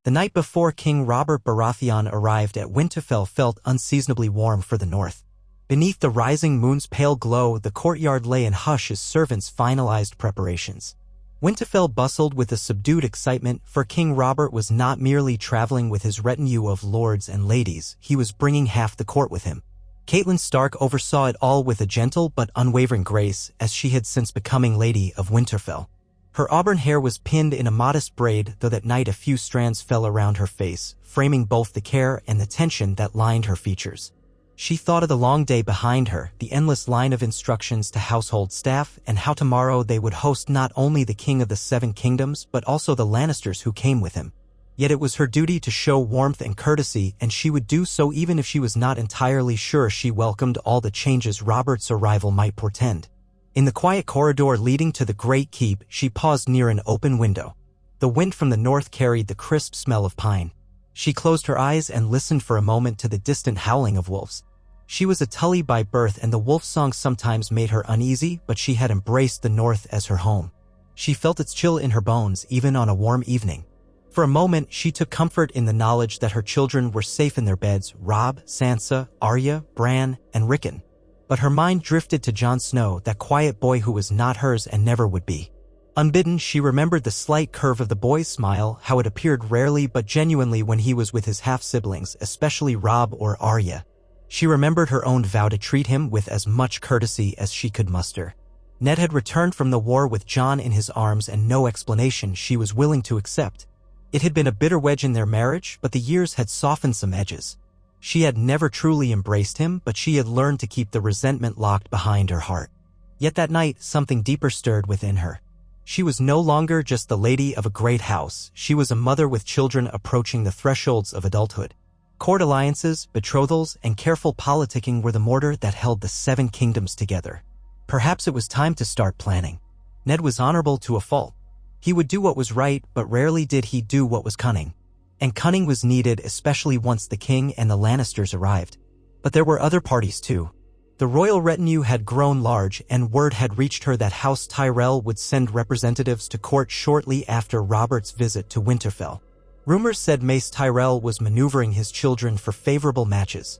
The night before King Robert Baratheon arrived at Winterfell felt unseasonably warm for the north. Beneath the rising moon's pale glow, the courtyard lay in hush as servants finalized preparations. Winterfell bustled with a subdued excitement, for King Robert was not merely traveling with his retinue of lords and ladies, he was bringing half the court with him. Caitlyn Stark oversaw it all with a gentle but unwavering grace, as she had since becoming Lady of Winterfell. Her auburn hair was pinned in a modest braid, though that night a few strands fell around her face, framing both the care and the tension that lined her features. She thought of the long day behind her, the endless line of instructions to household staff, and how tomorrow they would host not only the King of the Seven Kingdoms but also the Lannisters who came with him. Yet it was her duty to show warmth and courtesy, and she would do so even if she was not entirely sure she welcomed all the changes Robert's arrival might portend. In the quiet corridor leading to the Great Keep, she paused near an open window. The wind from the north carried the crisp smell of pine. She closed her eyes and listened for a moment to the distant howling of wolves. She was a Tully by birth, and the wolf song sometimes made her uneasy, but she had embraced the north as her home. She felt its chill in her bones even on a warm evening. For a moment, she took comfort in the knowledge that her children were safe in their beds, Robb, Sansa, Arya, Bran, and Rickon. But her mind drifted to Jon Snow, that quiet boy who was not hers and never would be. Unbidden, she remembered the slight curve of the boy's smile, how it appeared rarely but genuinely when he was with his half-siblings, especially Robb or Arya. She remembered her own vow to treat him with as much courtesy as she could muster. Ned had returned from the war with Jon in his arms, and no explanation she was willing to accept. It had been a bitter wedge in their marriage, but the years had softened some edges. She had never truly embraced him, but she had learned to keep the resentment locked behind her heart. Yet that night, something deeper stirred within her. She was no longer just the lady of a great house, she was a mother with children approaching the thresholds of adulthood. Court alliances, betrothals, and careful politicking were the mortar that held the Seven Kingdoms together. Perhaps it was time to start planning. Ned was honorable to a fault. He would do what was right, but rarely did he do what was cunning. And cunning was needed, especially once the king and the Lannisters arrived. But there were other parties too. The royal retinue had grown large, and word had reached her that House Tyrell would send representatives to court shortly after Robert's visit to Winterfell. Rumors said Mace Tyrell was maneuvering his children for favorable matches.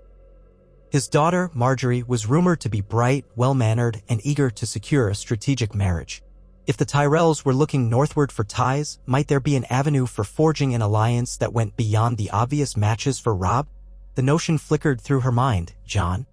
His daughter, Marjgery, was rumored to be bright, well-mannered, and eager to secure a strategic marriage. If the Tyrells were looking northward for ties, might there be an avenue for forging an alliance that went beyond the obvious matches for Robb? The notion flickered through her mind. Jon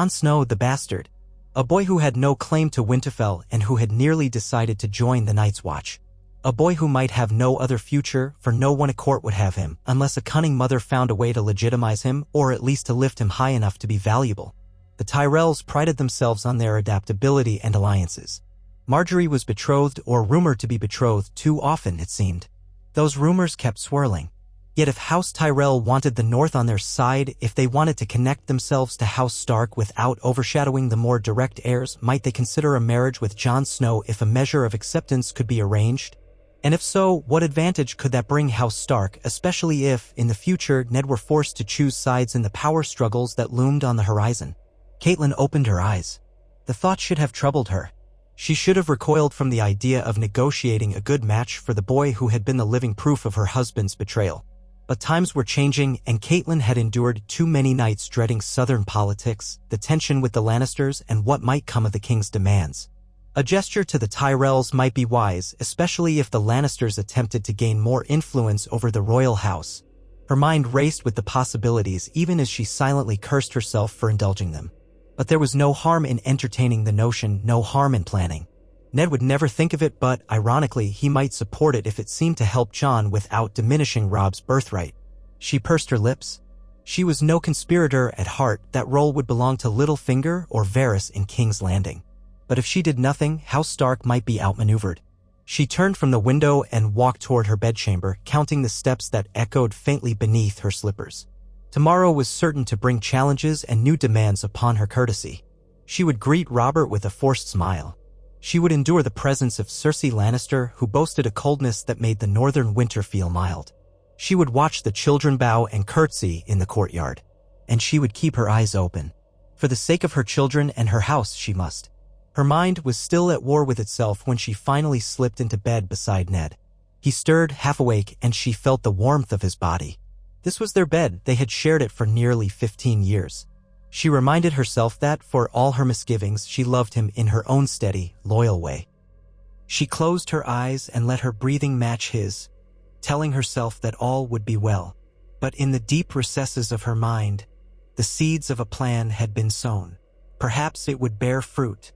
Snow the bastard. A boy who had no claim to Winterfell and who had nearly decided to join the Night's Watch. A boy who might have no other future, for no one at court would have him, unless a cunning mother found a way to legitimize him, or at least to lift him high enough to be valuable. The Tyrells prided themselves on their adaptability and alliances. Marjgery was betrothed, or rumored to be betrothed, too often, it seemed. Those rumors kept swirling. Yet if House Tyrell wanted the North on their side, if they wanted to connect themselves to House Stark without overshadowing the more direct heirs, might they consider a marriage with Jon Snow if a measure of acceptance could be arranged? And if so, what advantage could that bring House Stark, especially if, in the future, Ned were forced to choose sides in the power struggles that loomed on the horizon? Caitlyn opened her eyes. The thought should have troubled her. She should have recoiled from the idea of negotiating a good match for the boy who had been the living proof of her husband's betrayal. But times were changing, and Caitlyn had endured too many nights dreading southern politics, the tension with the Lannisters, and what might come of the king's demands. A gesture to the Tyrells might be wise, especially if the Lannisters attempted to gain more influence over the royal house. Her mind raced with the possibilities, even as she silently cursed herself for indulging them. But there was no harm in entertaining the notion, no harm in planning. Ned would never think of it, but, ironically, he might support it if it seemed to help Jon without diminishing Robb's birthright. She pursed her lips. She was no conspirator at heart, that role would belong to Littlefinger or Varys in King's Landing. But if she did nothing, House Stark might be outmaneuvered. She turned from the window and walked toward her bedchamber, counting the steps that echoed faintly beneath her slippers. Tomorrow was certain to bring challenges and new demands upon her courtesy. She would greet Robert with a forced smile. She would endure the presence of Cersei Lannister, who boasted a coldness that made the northern winter feel mild. She would watch the children bow and curtsy in the courtyard. And she would keep her eyes open. For the sake of her children and her house, she must. Her mind was still at war with itself when she finally slipped into bed beside Ned. He stirred, half awake, and she felt the warmth of his body. This was their bed. They had shared it for nearly 15 years. She reminded herself that, for all her misgivings, she loved him in her own steady, loyal way. She closed her eyes and let her breathing match his, telling herself that all would be well. But in the deep recesses of her mind, the seeds of a plan had been sown. Perhaps it would bear fruit.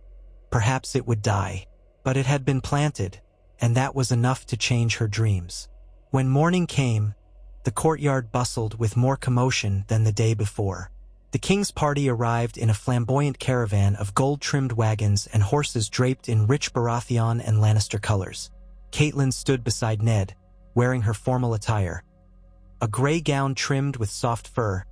Perhaps it would die. But it had been planted, and that was enough to change her dreams. When morning came, the courtyard bustled with more commotion than the day before. The king's party arrived in a flamboyant caravan of gold-trimmed wagons and horses draped in rich Baratheon and Lannister colors. Caitlyn stood beside Ned, wearing her formal attire, a gray gown trimmed with soft fur,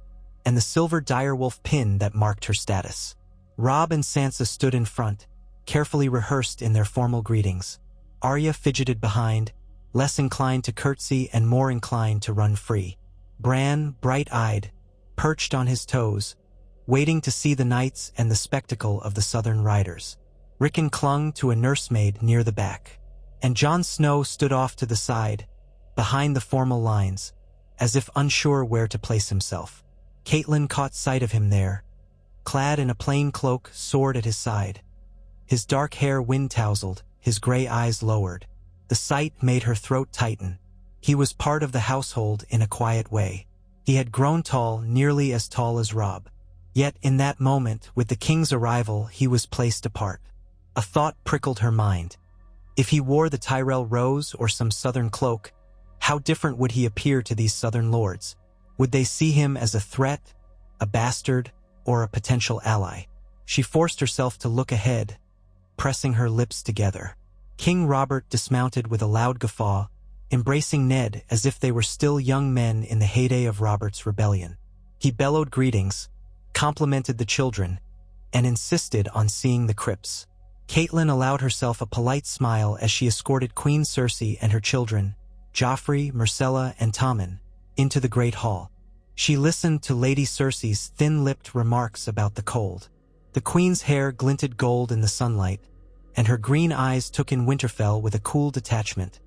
and the silver direwolf pin that marked her status. Robb and Sansa stood in front, carefully rehearsed in their formal greetings. Arya fidgeted behind, less inclined to curtsy and more inclined to run free. Bran, bright-eyed, perched on his toes, waiting to see the knights and the spectacle of the southern riders. Rickon clung to a nursemaid near the back, and Jon Snow stood off to the side, behind the formal lines, as if unsure where to place himself. Caitlyn caught sight of him there, clad in a plain cloak, sword at his side. His dark hair wind-tousled, his gray eyes lowered. The sight made her throat tighten. He was part of the household in a quiet way. He had grown tall, nearly as tall as Robb. Yet in that moment, with the king's arrival, he was placed apart. A thought prickled her mind. If he wore the Tyrell rose or some southern cloak, how different would he appear to these southern lords? Would they see him as a threat, a bastard, or a potential ally? She forced herself to look ahead, pressing her lips together. King Robert dismounted with a loud guffaw, embracing Ned as if they were still young men in the heyday of Robert's rebellion. He bellowed greetings, complimented the children, and insisted on seeing the crypts. Caitlyn allowed herself a polite smile as she escorted Queen Cersei and her children, Joffrey, Myrcella, and Tommen, into the Great Hall. She listened to Lady Cersei's thin-lipped remarks about the cold. The queen's hair glinted gold in the sunlight, and her green eyes took in Winterfell with a cool detachment,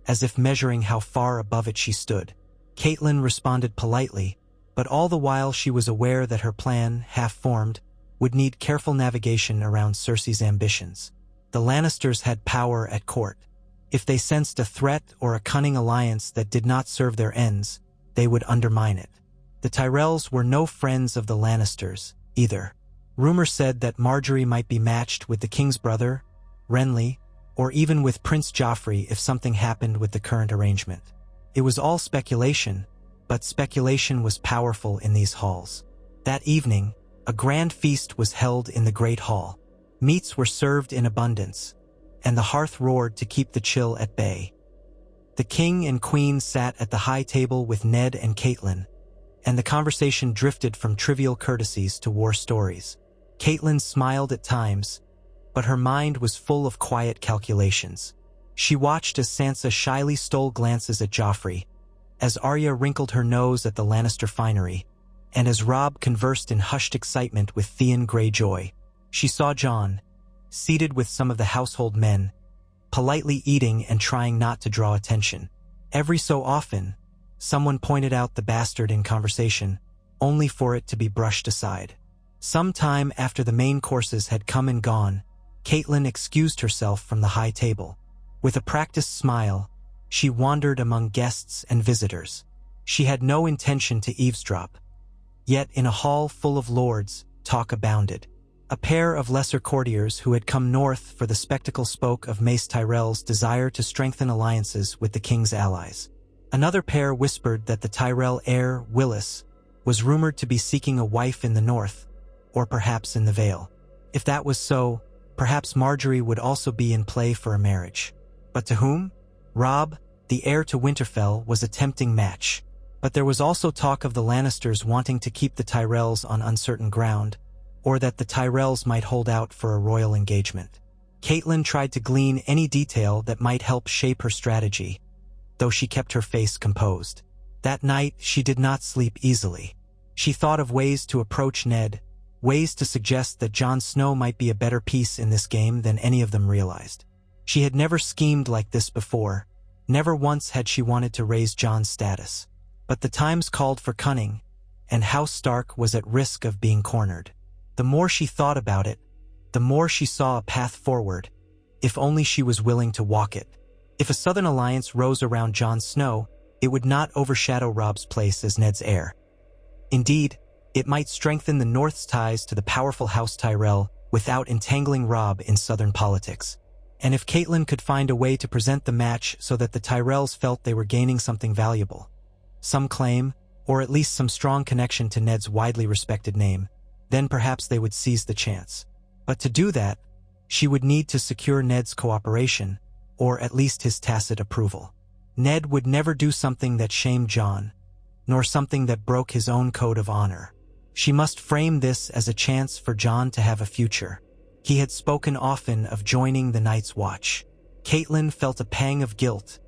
as if measuring how far above it she stood. Caitlyn responded politely, but all the while she was aware that her plan, half-formed, would need careful navigation around Cersei's ambitions. The Lannisters had power at court. If they sensed a threat or a cunning alliance that did not serve their ends, they would undermine it. The Tyrells were no friends of the Lannisters, either. Rumor said that Marjgery might be matched with the king's brother, Renly, or even with Prince Joffrey if something happened with the current arrangement. It was all speculation, but speculation was powerful in these halls. That evening, a grand feast was held in the Great Hall. Meats were served in abundance, and the hearth roared to keep the chill at bay. The king and queen sat at the high table with Ned and Caitlyn, and the conversation drifted from trivial courtesies to war stories. Caitlyn smiled at times, but her mind was full of quiet calculations. She watched as Sansa shyly stole glances at Joffrey, as Arya wrinkled her nose at the Lannister finery, and as Robb conversed in hushed excitement with Theon Greyjoy. She saw Jon, seated with some of the household men, politely eating and trying not to draw attention. Every so often, someone pointed out the bastard in conversation, only for it to be brushed aside. Some time after the main courses had come and gone, Caitlyn excused herself from the high table. With a practiced smile, she wandered among guests and visitors. She had no intention to eavesdrop. Yet in a hall full of lords, talk abounded. A pair of lesser courtiers who had come north for the spectacle spoke of Mace Tyrell's desire to strengthen alliances with the king's allies. Another pair whispered that the Tyrell heir, Willis, was rumored to be seeking a wife in the north, or perhaps in the Vale. If that was so, perhaps Marjgery would also be in play for a marriage. But to whom? Robb, the heir to Winterfell, was a tempting match. But there was also talk of the Lannisters wanting to keep the Tyrells on uncertain ground, or that the Tyrells might hold out for a royal engagement. Caitlyn tried to glean any detail that might help shape her strategy, though she kept her face composed. That night, she did not sleep easily. She thought of ways to approach Ned, ways to suggest that Jon Snow might be a better piece in this game than any of them realized. She had never schemed like this before, Never once had she wanted to raise Jon's status. But the times called for cunning, and House Stark was at risk of being cornered. The more she thought about it, the more she saw a path forward, if only she was willing to walk it. If a Southern alliance rose around Jon Snow, it would not overshadow Robb's place as Ned's heir. Indeed, it might strengthen the North's ties to the powerful House Tyrell without entangling Robb in Southern politics. And if Caitlyn could find a way to present the match so that the Tyrells felt they were gaining something valuable, some claim, or at least some strong connection to Ned's widely respected name, then perhaps they would seize the chance. But to do that, she would need to secure Ned's cooperation, or at least his tacit approval. Ned would never do something that shamed Jon, nor something that broke his own code of honor. She must frame this as a chance for Jon to have a future. He had spoken often of joining the Night's Watch. Caitlyn felt a pang of guilt,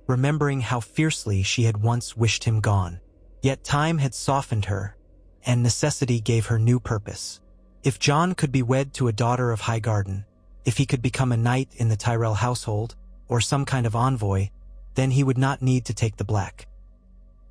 remembering how fiercely she had once wished him gone. Yet time had softened her, and necessity gave her new purpose. If Jon could be wed to a daughter of Highgarden, if he could become a knight in the Tyrell household, or some kind of envoy, then he would not need to take the black.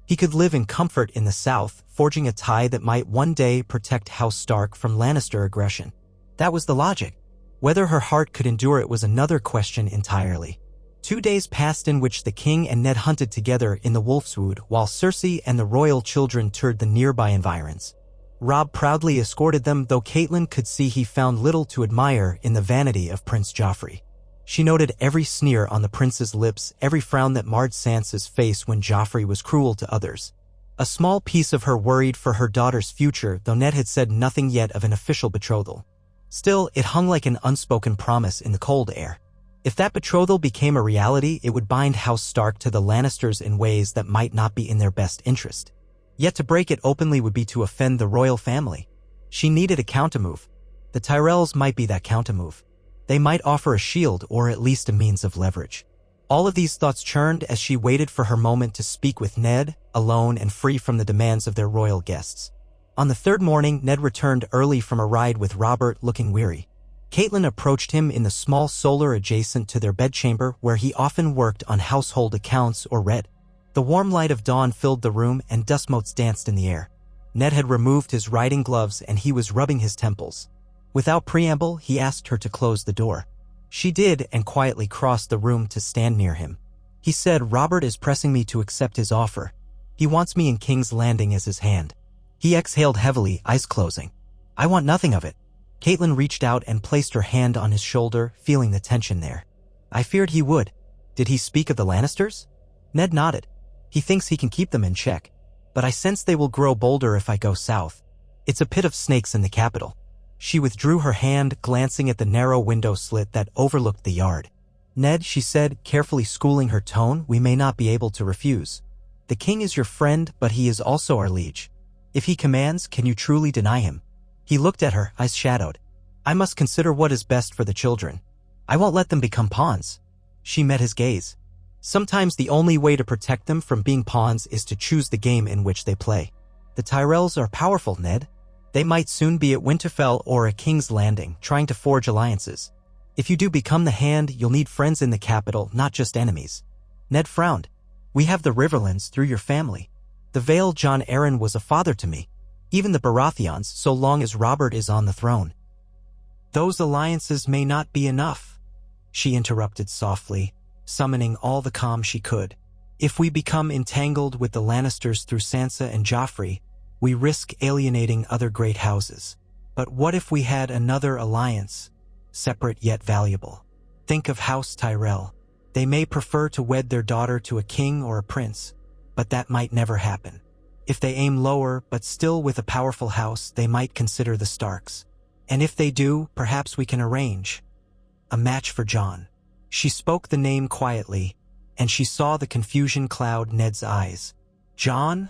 He could live in comfort in the south, forging a tie that might one day protect House Stark from Lannister aggression. That was the logic. Whether her heart could endure it was another question entirely. 2 days passed in which the king and Ned hunted together in the Wolfswood while Cersei and the royal children toured the nearby environs. Robb proudly escorted them, though Caitlyn could see he found little to admire in the vanity of Prince Joffrey. She noted every sneer on the prince's lips, every frown that marred Sansa's face when Joffrey was cruel to others. A small piece of her worried for her daughter's future, though Ned had said nothing yet of an official betrothal. Still, it hung like an unspoken promise in the cold air. If that betrothal became a reality, it would bind House Stark to the Lannisters in ways that might not be in their best interest. Yet to break it openly would be to offend the royal family. She needed a countermove. The Tyrells might be that countermove. They might offer a shield or at least a means of leverage. All of these thoughts churned as she waited for her moment to speak with Ned, alone and free from the demands of their royal guests. On the third morning, Ned returned early from a ride with Robert, looking weary. Caitlyn approached him in the small solar adjacent to their bedchamber where he often worked on household accounts or read. The warm light of dawn filled the room and dust motes danced in the air. Ned had removed his riding gloves and he was rubbing his temples. Without preamble, he asked her to close the door. She did and quietly crossed the room to stand near him. He said, "Robert is pressing me to accept his offer. He wants me in King's Landing as his hand." He exhaled heavily, eyes closing. "I want nothing of it." Caitlyn reached out and placed her hand on his shoulder, feeling the tension there. "I feared he would. Did he speak of the Lannisters?" Ned nodded. "He thinks he can keep them in check, but I sense they will grow bolder if I go south. It's a pit of snakes in the capital." She withdrew her hand, glancing at the narrow window slit that overlooked the yard. "Ned," she said, carefully schooling her tone, "we may not be able to refuse. The king is your friend, but he is also our liege. If he commands, can you truly deny him?" He looked at her, eyes shadowed. "I must consider what is best for the children. I won't let them become pawns." She met his gaze. "Sometimes the only way to protect them from being pawns is to choose the game in which they play. The Tyrells are powerful, Ned. They might soon be at Winterfell or at King's Landing, trying to forge alliances. If you do become the hand, you'll need friends in the capital, not just enemies." Ned frowned. "We have the Riverlands through your family. The Vale Jon Arryn was a father to me. Even the Baratheons, so long as Robert is on the throne." "Those alliances may not be enough," she interrupted softly, summoning all the calm she could. "If we become entangled with the Lannisters through Sansa and Joffrey, we risk alienating other great houses. But what if we had another alliance, separate yet valuable? Think of House Tyrell. They may prefer to wed their daughter to a king or a prince, but that might never happen. If they aim lower, but still with a powerful house, they might consider the Starks. And if they do, perhaps we can arrange a match for Jon." She spoke the name quietly, and she saw the confusion cloud Ned's eyes. "Jon?"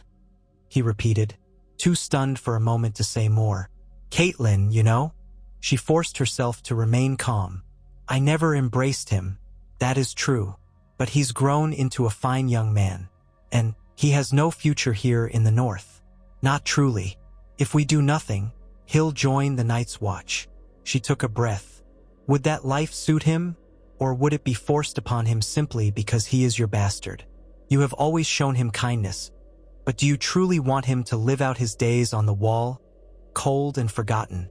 he repeated, too stunned for a moment to say more. "Caitlyn, you know?" She forced herself to remain calm. "I never embraced him. That is true. But he's grown into a fine young man. And he has no future here in the north. Not truly. If we do nothing, he'll join the Night's Watch." She took a breath. "Would that life suit him?" Or would it be forced upon him simply because he is your bastard? You have always shown him kindness, but do you truly want him to live out his days on the wall, cold and forgotten?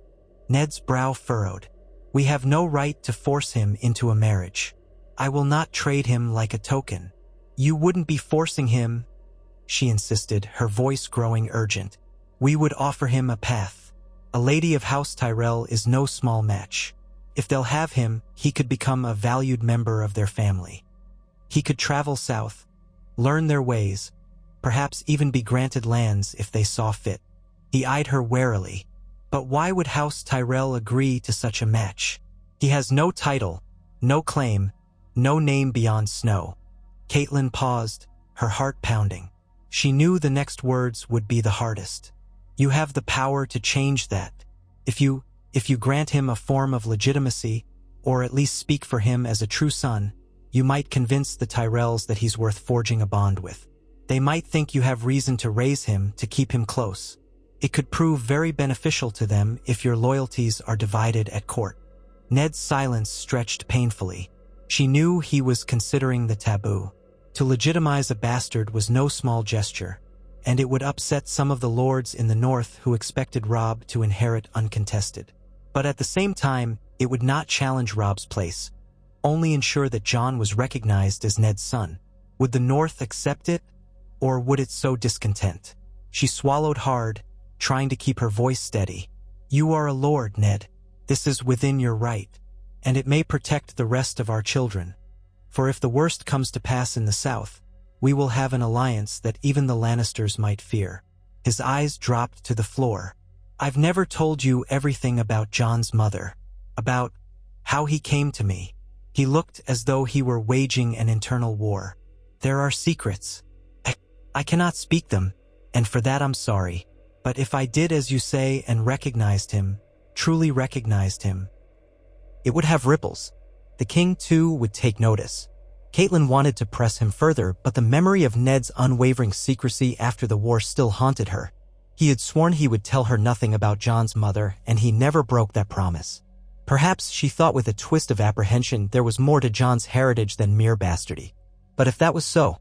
Ned's brow furrowed. We have no right to force him into a marriage. I will not trade him like a token. You wouldn't be forcing him, she insisted, her voice growing urgent. We would offer him a path. A lady of House Tyrell is no small match. If they'll have him, he could become a valued member of their family. He could travel south, learn their ways, perhaps even be granted lands if they saw fit. He eyed her warily. But why would House Tyrell agree to such a match? He has no title, no claim, no name beyond snow. Caitlyn paused, her heart pounding. She knew the next words would be the hardest. You have the power to change that. If you grant him a form of legitimacy, or at least speak for him as a true son, you might convince the Tyrells that he's worth forging a bond with. They might think you have reason to raise him to keep him close. It could prove very beneficial to them if your loyalties are divided at court. Ned's silence stretched painfully. She knew he was considering the taboo. To legitimize a bastard was no small gesture, and it would upset some of the lords in the north who expected Robb to inherit uncontested. But at the same time, it would not challenge Robb's place, only ensure that Jon was recognized as Ned's son. Would the north accept it, or would it sow discontent? She swallowed hard, trying to keep her voice steady. You are a lord, Ned. This is within your right, and it may protect the rest of our children. For if the worst comes to pass in the south, we will have an alliance that even the Lannisters might fear. His eyes dropped to the floor. I've never told you everything about Jon's mother, about how he came to me. He looked as though he were waging an internal war. There are secrets. I cannot speak them, and for that I'm sorry. But if I did as you say and recognized him, truly recognized him, it would have ripples. The king, too, would take notice. Caitlyn wanted to press him further, but the memory of Ned's unwavering secrecy after the war still haunted her. He had sworn he would tell her nothing about Jon's mother, and he never broke that promise. Perhaps, she thought with a twist of apprehension, there was more to Jon's heritage than mere bastardy. But if that was so,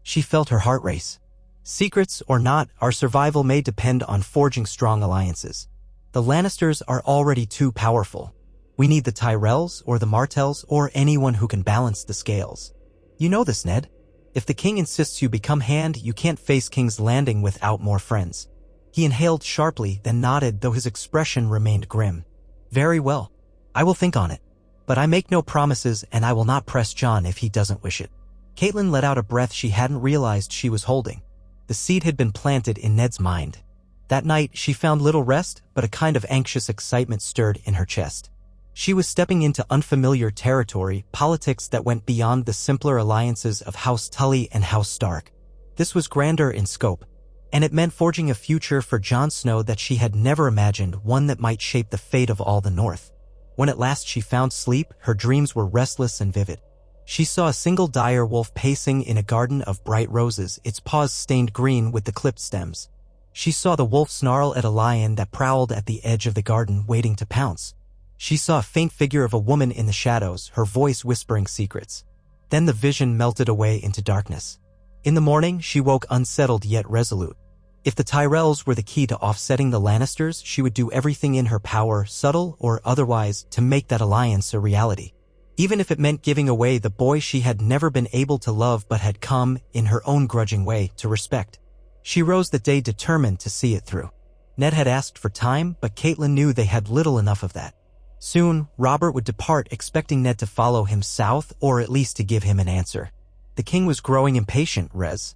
she felt her heart race. Secrets or not, our survival may depend on forging strong alliances. The Lannisters are already too powerful. We need the Tyrells or the Martells or anyone who can balance the scales. You know this, Ned. If the king insists you become hand, you can't face King's Landing without more friends. He inhaled sharply, then nodded, though his expression remained grim. Very well. I will think on it. But I make no promises, and I will not press Jon if he doesn't wish it. Caitlyn let out a breath she hadn't realized she was holding. The seed had been planted in Ned's mind. That night, she found little rest, but a kind of anxious excitement stirred in her chest. She was stepping into unfamiliar territory, politics that went beyond the simpler alliances of House Tully and House Stark. This was grander in scope, and it meant forging a future for Jon Snow that she had never imagined, one that might shape the fate of all the North. When at last she found sleep, her dreams were restless and vivid. She saw a single dire wolf pacing in a garden of bright roses, its paws stained green with the clipped stems. She saw the wolf snarl at a lion that prowled at the edge of the garden, waiting to pounce. She saw a faint figure of a woman in the shadows, her voice whispering secrets. Then the vision melted away into darkness. In the morning, she woke unsettled yet resolute. If the Tyrells were the key to offsetting the Lannisters, she would do everything in her power, subtle or otherwise, to make that alliance a reality. Even if it meant giving away the boy she had never been able to love but had come, in her own grudging way, to respect. She rose that day determined to see it through. Ned had asked for time, but Caitlyn knew they had little enough of that. Soon, Robert would depart, expecting Ned to follow him south, or at least to give him an answer. The king was growing impatient, less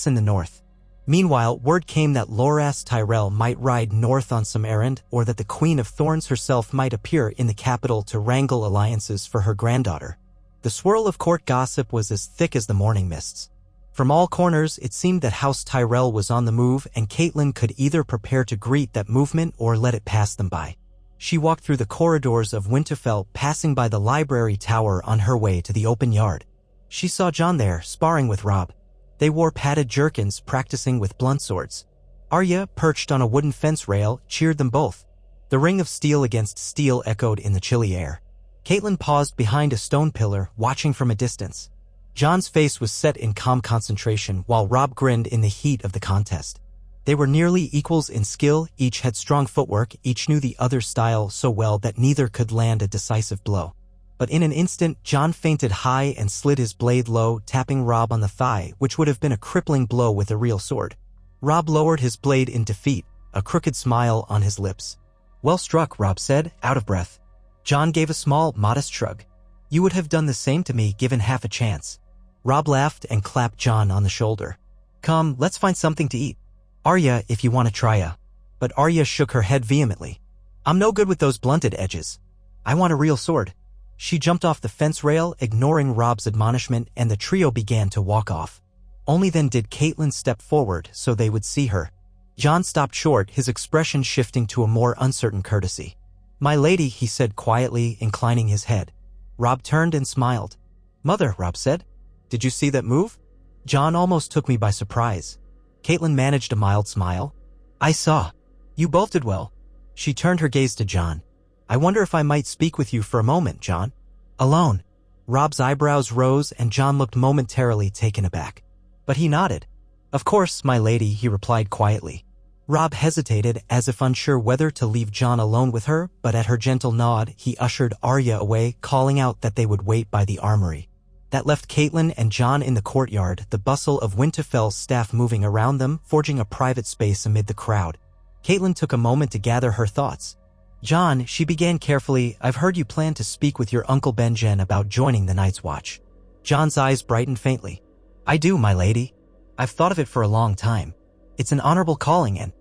in the north. Meanwhile, word came that Loras Tyrell might ride north on some errand, or that the Queen of Thorns herself might appear in the capital to wrangle alliances for her granddaughter. The swirl of court gossip was as thick as the morning mists. From all corners, it seemed that House Tyrell was on the move, and Caitlyn could either prepare to greet that movement or let it pass them by. She walked through the corridors of Winterfell, passing by the library tower on her way to the open yard. She saw Jon there, sparring with Robb. They wore padded jerkins, practicing with blunt swords. Arya, perched on a wooden fence rail, cheered them both. The ring of steel against steel echoed in the chilly air. Caitlyn paused behind a stone pillar, watching from a distance. Jon's face was set in calm concentration while Robb grinned in the heat of the contest. They were nearly equals in skill, each had strong footwork, each knew the other's style so well that neither could land a decisive blow. But in an instant, Jon feinted high and slid his blade low, tapping Robb on the thigh, which would have been a crippling blow with a real sword. Robb lowered his blade in defeat, a crooked smile on his lips. "Well struck," Robb said, out of breath. Jon gave a small, modest shrug. "You would have done the same to me given half a chance." Robb laughed and clapped Jon on the shoulder. "Come, let's find something to eat. Arya, if you want to try a." But Arya shook her head vehemently. "I'm no good with those blunted edges. I want a real sword." She jumped off the fence rail, ignoring Robb's admonishment, and the trio began to walk off. Only then did Caitlyn step forward so they would see her. Jon stopped short, his expression shifting to a more uncertain courtesy. "My lady," he said quietly, inclining his head. Robb turned and smiled. "Mother," Robb said. "Did you see that move?" Jon almost took me by surprise. Caitlyn managed a mild smile. "I saw. You both did well." She turned her gaze to Jon. "I wonder if I might speak with you for a moment, Jon." "Alone?" Robb's eyebrows rose and Jon looked momentarily taken aback. But he nodded. "Of course, my lady," he replied quietly. Robb hesitated, as if unsure whether to leave Jon alone with her, but at her gentle nod, he ushered Arya away, calling out that they would wait by the armory. That left Caitlyn and Jon in the courtyard, the bustle of Winterfell's staff moving around them, forging a private space amid the crowd. Caitlyn took a moment to gather her thoughts. "Jon," she began carefully, "I've heard you plan to speak with your Uncle Benjen about joining the Night's Watch." Jon's eyes brightened faintly. "I do, my lady. I've thought of it for a long time. It's an honorable calling and—"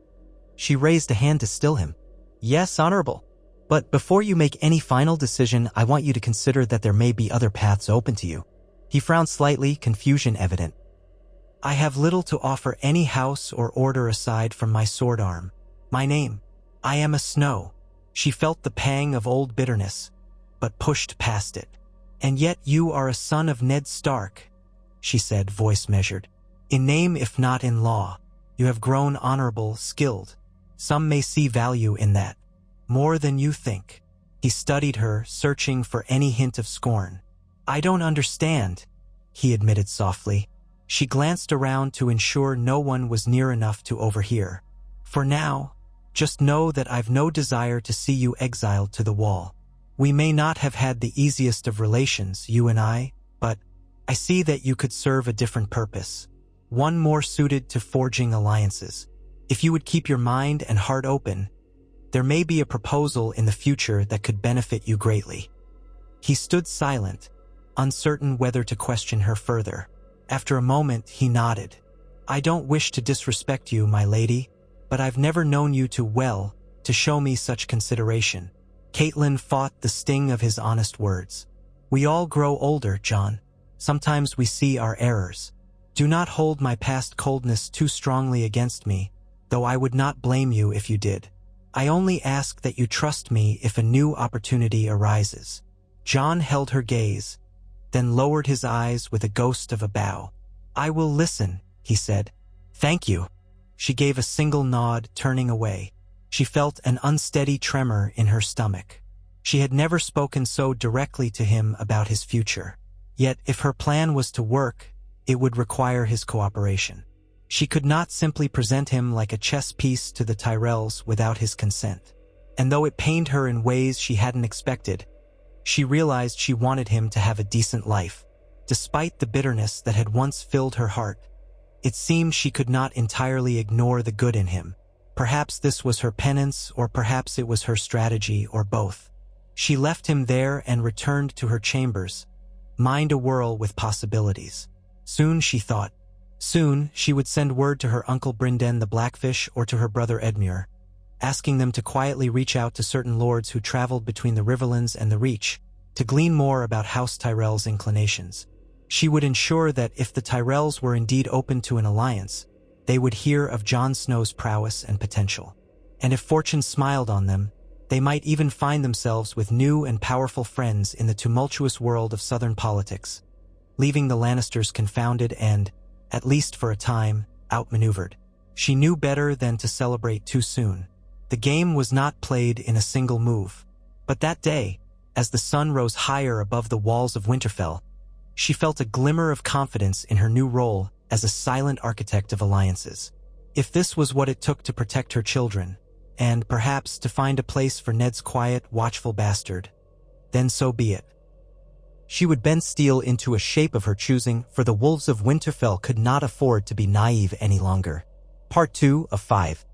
She raised a hand to still him. "Yes, honorable. But before you make any final decision, I want you to consider that there may be other paths open to you." He frowned slightly, confusion evident. "I have little to offer any house or order aside from my sword arm. My name. I am a Snow." She felt the pang of old bitterness, but pushed past it. "And yet you are a son of Ned Stark," she said, voice measured. "In name if not in law. You have grown honorable, skilled. Some may see value in that. More than you think." He studied her, searching for any hint of scorn. "I don't understand," he admitted softly. She glanced around to ensure no one was near enough to overhear. "For now, just know that I've no desire to see you exiled to the Wall. We may not have had the easiest of relations, you and I, but I see that you could serve a different purpose, one more suited to forging alliances. If you would keep your mind and heart open, there may be a proposal in the future that could benefit you greatly." He stood silent, uncertain whether to question her further. After a moment, he nodded. "I don't wish to disrespect you, my lady, but I've never known you too well to show me such consideration." Caitlyn fought the sting of his honest words. "We all grow older, Jon. Sometimes we see our errors. Do not hold my past coldness too strongly against me, though I would not blame you if you did. I only ask that you trust me if a new opportunity arises." Jon held her gaze, then lowered his eyes with a ghost of a bow. "I will listen," he said. "Thank you." She gave a single nod, turning away. She felt an unsteady tremor in her stomach. She had never spoken so directly to him about his future. Yet if her plan was to work, it would require his cooperation. She could not simply present him like a chess piece to the Tyrells without his consent. And though it pained her in ways she hadn't expected, she realized she wanted him to have a decent life. Despite the bitterness that had once filled her heart, it seemed she could not entirely ignore the good in him. Perhaps this was her penance, or perhaps it was her strategy, or both. She left him there and returned to her chambers, mind awhirl with possibilities. Soon, she thought. Soon, she would send word to her uncle Brynden the Blackfish or to her brother Edmure, asking them to quietly reach out to certain lords who traveled between the Riverlands and the Reach, to glean more about House Tyrell's inclinations. She would ensure that if the Tyrells were indeed open to an alliance, they would hear of Jon Snow's prowess and potential. And if fortune smiled on them, they might even find themselves with new and powerful friends in the tumultuous world of southern politics, leaving the Lannisters confounded and, at least for a time, outmaneuvered. She knew better than to celebrate too soon. The game was not played in a single move. But that day, As the sun rose higher above the walls of Winterfell, she felt a glimmer of confidence in her new role as a silent architect of alliances. If this was what it took to protect her children, and perhaps to find a place for Ned's quiet, watchful bastard, then so be it. She would bend steel into a shape of her choosing, for the wolves of Winterfell could not afford to be naive any longer. Part 2 of 5.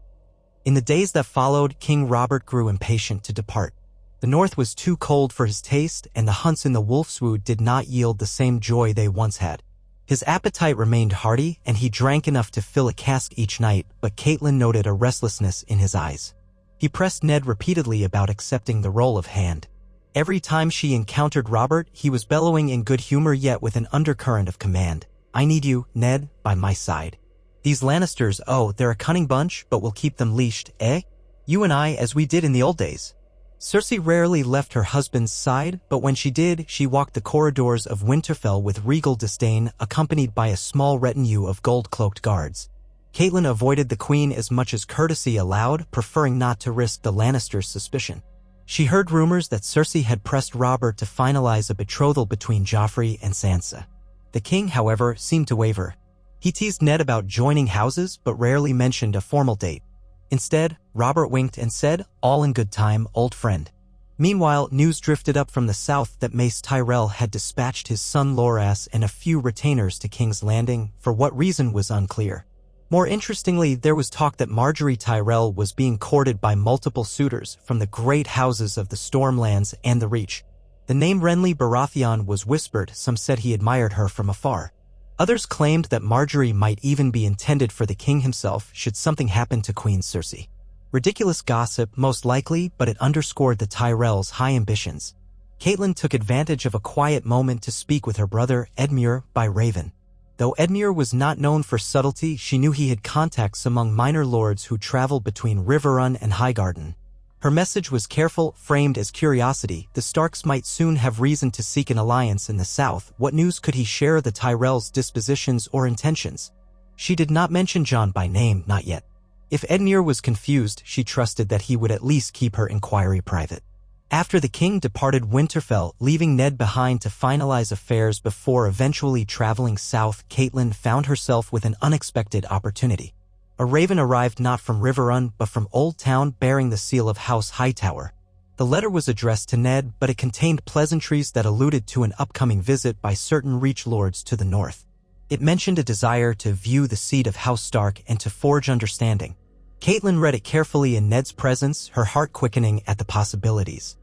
In the days that followed, King Robert grew impatient to depart. The north was too cold for his taste, and the hunts in the Wolfswood did not yield the same joy they once had. His appetite remained hearty, and he drank enough to fill a cask each night, but Caitlyn noted a restlessness in his eyes. He pressed Ned repeatedly about accepting the role of hand. Every time she encountered Robert, he was bellowing in good humor yet with an undercurrent of command. "I need you, Ned, by my side. These Lannisters, oh, they're a cunning bunch, but we'll keep them leashed, eh? You and I, as we did in the old days." Cersei rarely left her husband's side, but when she did, she walked the corridors of Winterfell with regal disdain, accompanied by a small retinue of gold-cloaked guards. Caitlyn avoided the queen as much as courtesy allowed, preferring not to risk the Lannisters' suspicion. She heard rumors that Cersei had pressed Robert to finalize a betrothal between Joffrey and Sansa. The king, however, seemed to waver. He teased Ned about joining houses, but rarely mentioned a formal date. Instead, Robert winked and said, "All in good time, old friend." Meanwhile, news drifted up from the south that Mace Tyrell had dispatched his son Loras and a few retainers to King's Landing, for what reason was unclear. More interestingly, there was talk that Marjgery Tyrell was being courted by multiple suitors from the great houses of the Stormlands and the Reach. The name Renly Baratheon was whispered. Some said he admired her from afar. Others claimed that Marjgery might even be intended for the king himself should something happen to Queen Cersei. Ridiculous gossip, most likely, but it underscored the Tyrells' high ambitions. Caitlyn took advantage of a quiet moment to speak with her brother, Edmure, by Raven. Though Edmure was not known for subtlety, she knew he had contacts among minor lords who traveled between Riverrun and Highgarden. Her message was careful, framed as curiosity. The Starks might soon have reason to seek an alliance in the south. What news could he share the Tyrells' dispositions or intentions? She did not mention Jon by name, not yet. If Edmure was confused, she trusted that he would at least keep her inquiry private. After the king departed Winterfell, leaving Ned behind to finalize affairs before eventually traveling south, Caitlyn found herself with an unexpected opportunity. A raven arrived not from Riverrun, but from Oldtown, bearing the seal of House Hightower. The letter was addressed to Ned, but it contained pleasantries that alluded to an upcoming visit by certain Reach lords to the north. It mentioned a desire to view the seat of House Stark and to forge understanding. Caitlyn read it carefully in Ned's presence, her heart quickening at the possibilities.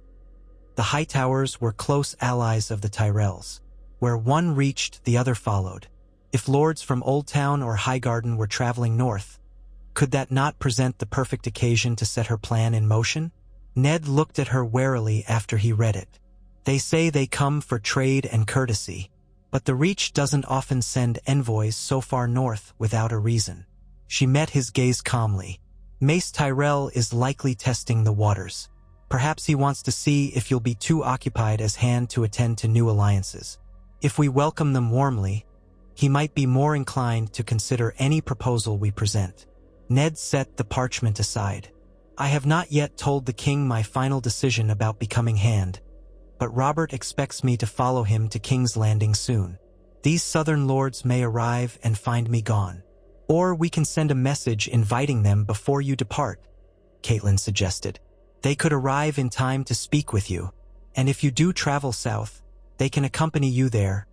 The Hightowers were close allies of the Tyrells. Where one reached, the other followed. If lords from Oldtown or Highgarden were traveling north, could that not present the perfect occasion to set her plan in motion? Ned looked at her warily after he read it. They say they come for trade and courtesy, but the Reach doesn't often send envoys so far north without a reason. She met his gaze calmly. Mace Tyrell is likely testing the waters. Perhaps he wants to see if you'll be too occupied as hand to attend to new alliances. If we welcome them warmly, he might be more inclined to consider any proposal we present. Ned set the parchment aside. I have not yet told the king my final decision about becoming hand, but Robert expects me to follow him to King's Landing soon. These southern lords may arrive and find me gone. Or we can send a message inviting them before you depart, Caitlyn suggested. They could arrive in time to speak with you, and if you do travel south, they can accompany you there,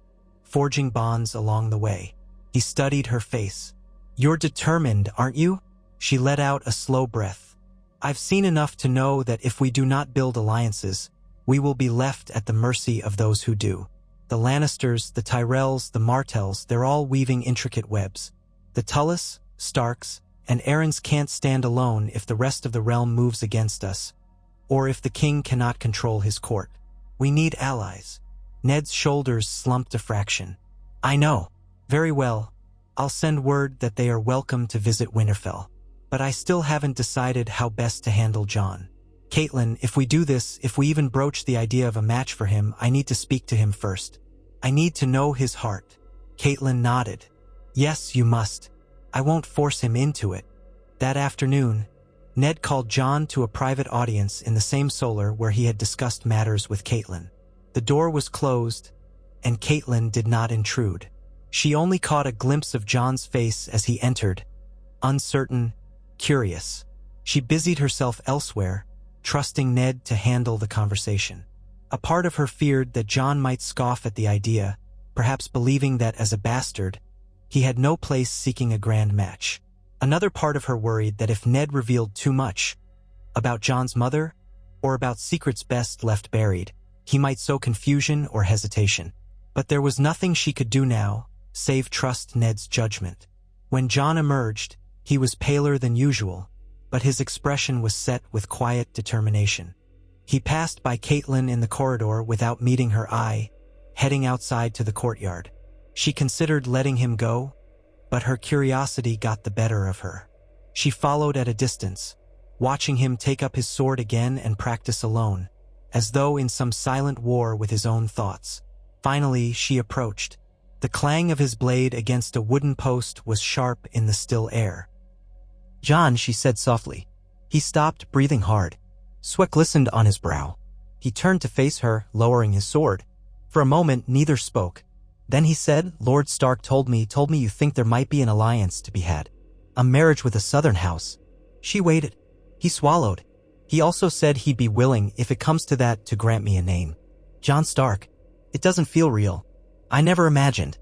forging bonds along the way. He studied her face. You're determined, aren't you? She let out a slow breath. I've seen enough to know that if we do not build alliances, we will be left at the mercy of those who do. The Lannisters, the Tyrells, the Martells, they're all weaving intricate webs. The Tullis, Starks, and Arryns can't stand alone if the rest of the realm moves against us, or if the king cannot control his court. We need allies. Ned's shoulders slumped a fraction. I know. Very well. I'll send word that they are welcome to visit Winterfell. But I still haven't decided how best to handle Jon. Caitlyn, if we do this, if we even broach the idea of a match for him, I need to speak to him first. I need to know his heart. Caitlyn nodded. Yes, you must. I won't force him into it. That afternoon, Ned called Jon to a private audience in the same solar where he had discussed matters with Caitlyn. The door was closed, and Caitlyn did not intrude. She only caught a glimpse of Jon's face as he entered, uncertain, curious. She busied herself elsewhere, trusting Ned to handle the conversation. A part of her feared that Jon might scoff at the idea, perhaps believing that as a bastard, he had no place seeking a grand match. Another part of her worried that if Ned revealed too much about Jon's mother, or about secrets best left buried, he might sow confusion or hesitation. But there was nothing she could do now, save trust Ned's judgment. When Jon emerged, he was paler than usual, but his expression was set with quiet determination. He passed by Caitlyn in the corridor without meeting her eye, heading outside to the courtyard. She considered letting him go, but her curiosity got the better of her. She followed at a distance, watching him take up his sword again and practice alone, as though in some silent war with his own thoughts. Finally, she approached. The clang of his blade against a wooden post was sharp in the still air. "Jon," she said softly. He stopped, breathing hard. Sweat glistened on his brow. He turned to face her, lowering his sword. For a moment, neither spoke. Then he said, "Lord Stark told me you think there might be an alliance to be had. A marriage with a southern house." She waited. He swallowed. He also said he'd be willing, if it comes to that, to grant me a name. Jon Stark. It doesn't feel real. I never imagined.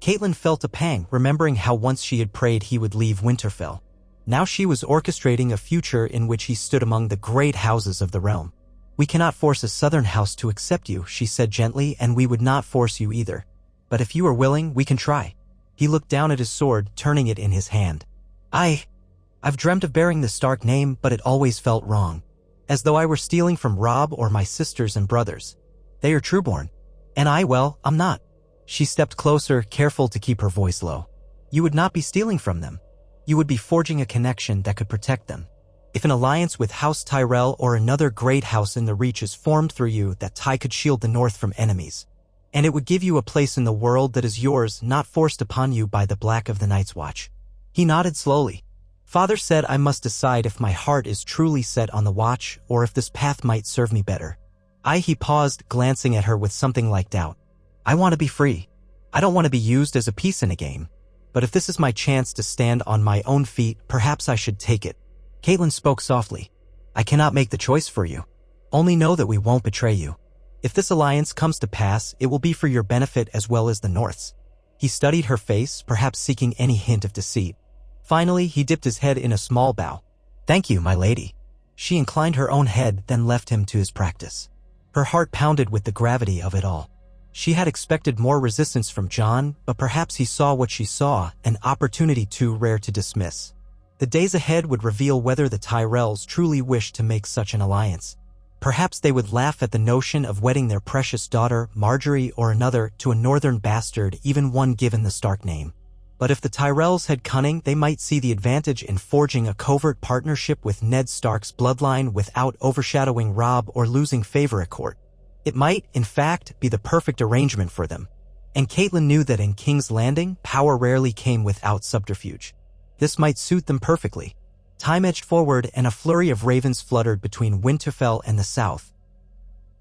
Caitlyn felt a pang, remembering how once she had prayed he would leave Winterfell. Now she was orchestrating a future in which he stood among the great houses of the realm. "We cannot force a southern house to accept you," she said gently, "and we would not force you either. But if you are willing, we can try." He looked down at his sword, turning it in his hand. I've dreamt of bearing the Stark name, but it always felt wrong. As though I were stealing from Robb or my sisters and brothers. They are trueborn. And I'm not." She stepped closer, careful to keep her voice low. "You would not be stealing from them. You would be forging a connection that could protect them. If an alliance with House Tyrell or another great house in the Reach is formed through you, that tie could shield the North from enemies. And it would give you a place in the world that is yours, not forced upon you by the Black of the Night's Watch." He nodded slowly. "Father said I must decide if my heart is truly set on the Watch or if this path might serve me better." He paused, glancing at her with something like doubt. "I want to be free. I don't want to be used as a piece in a game. But if this is my chance to stand on my own feet, perhaps I should take it." Caitlyn spoke softly. "I cannot make the choice for you. Only know that we won't betray you. If this alliance comes to pass, it will be for your benefit as well as the North's." He studied her face, perhaps seeking any hint of deceit. Finally, he dipped his head in a small bow. "Thank you, my lady." She inclined her own head, then left him to his practice. Her heart pounded with the gravity of it all. She had expected more resistance from Jon, but perhaps he saw what she saw, an opportunity too rare to dismiss. The days ahead would reveal whether the Tyrells truly wished to make such an alliance. Perhaps they would laugh at the notion of wedding their precious daughter, Marjgery, or another, to a northern bastard, even one given the Stark name. But if the Tyrells had cunning, they might see the advantage in forging a covert partnership with Ned Stark's bloodline without overshadowing Robb or losing favor at court. It might, in fact, be the perfect arrangement for them. And Caitlyn knew that in King's Landing, power rarely came without subterfuge. This might suit them perfectly. Time edged forward, and a flurry of ravens fluttered between Winterfell and the south.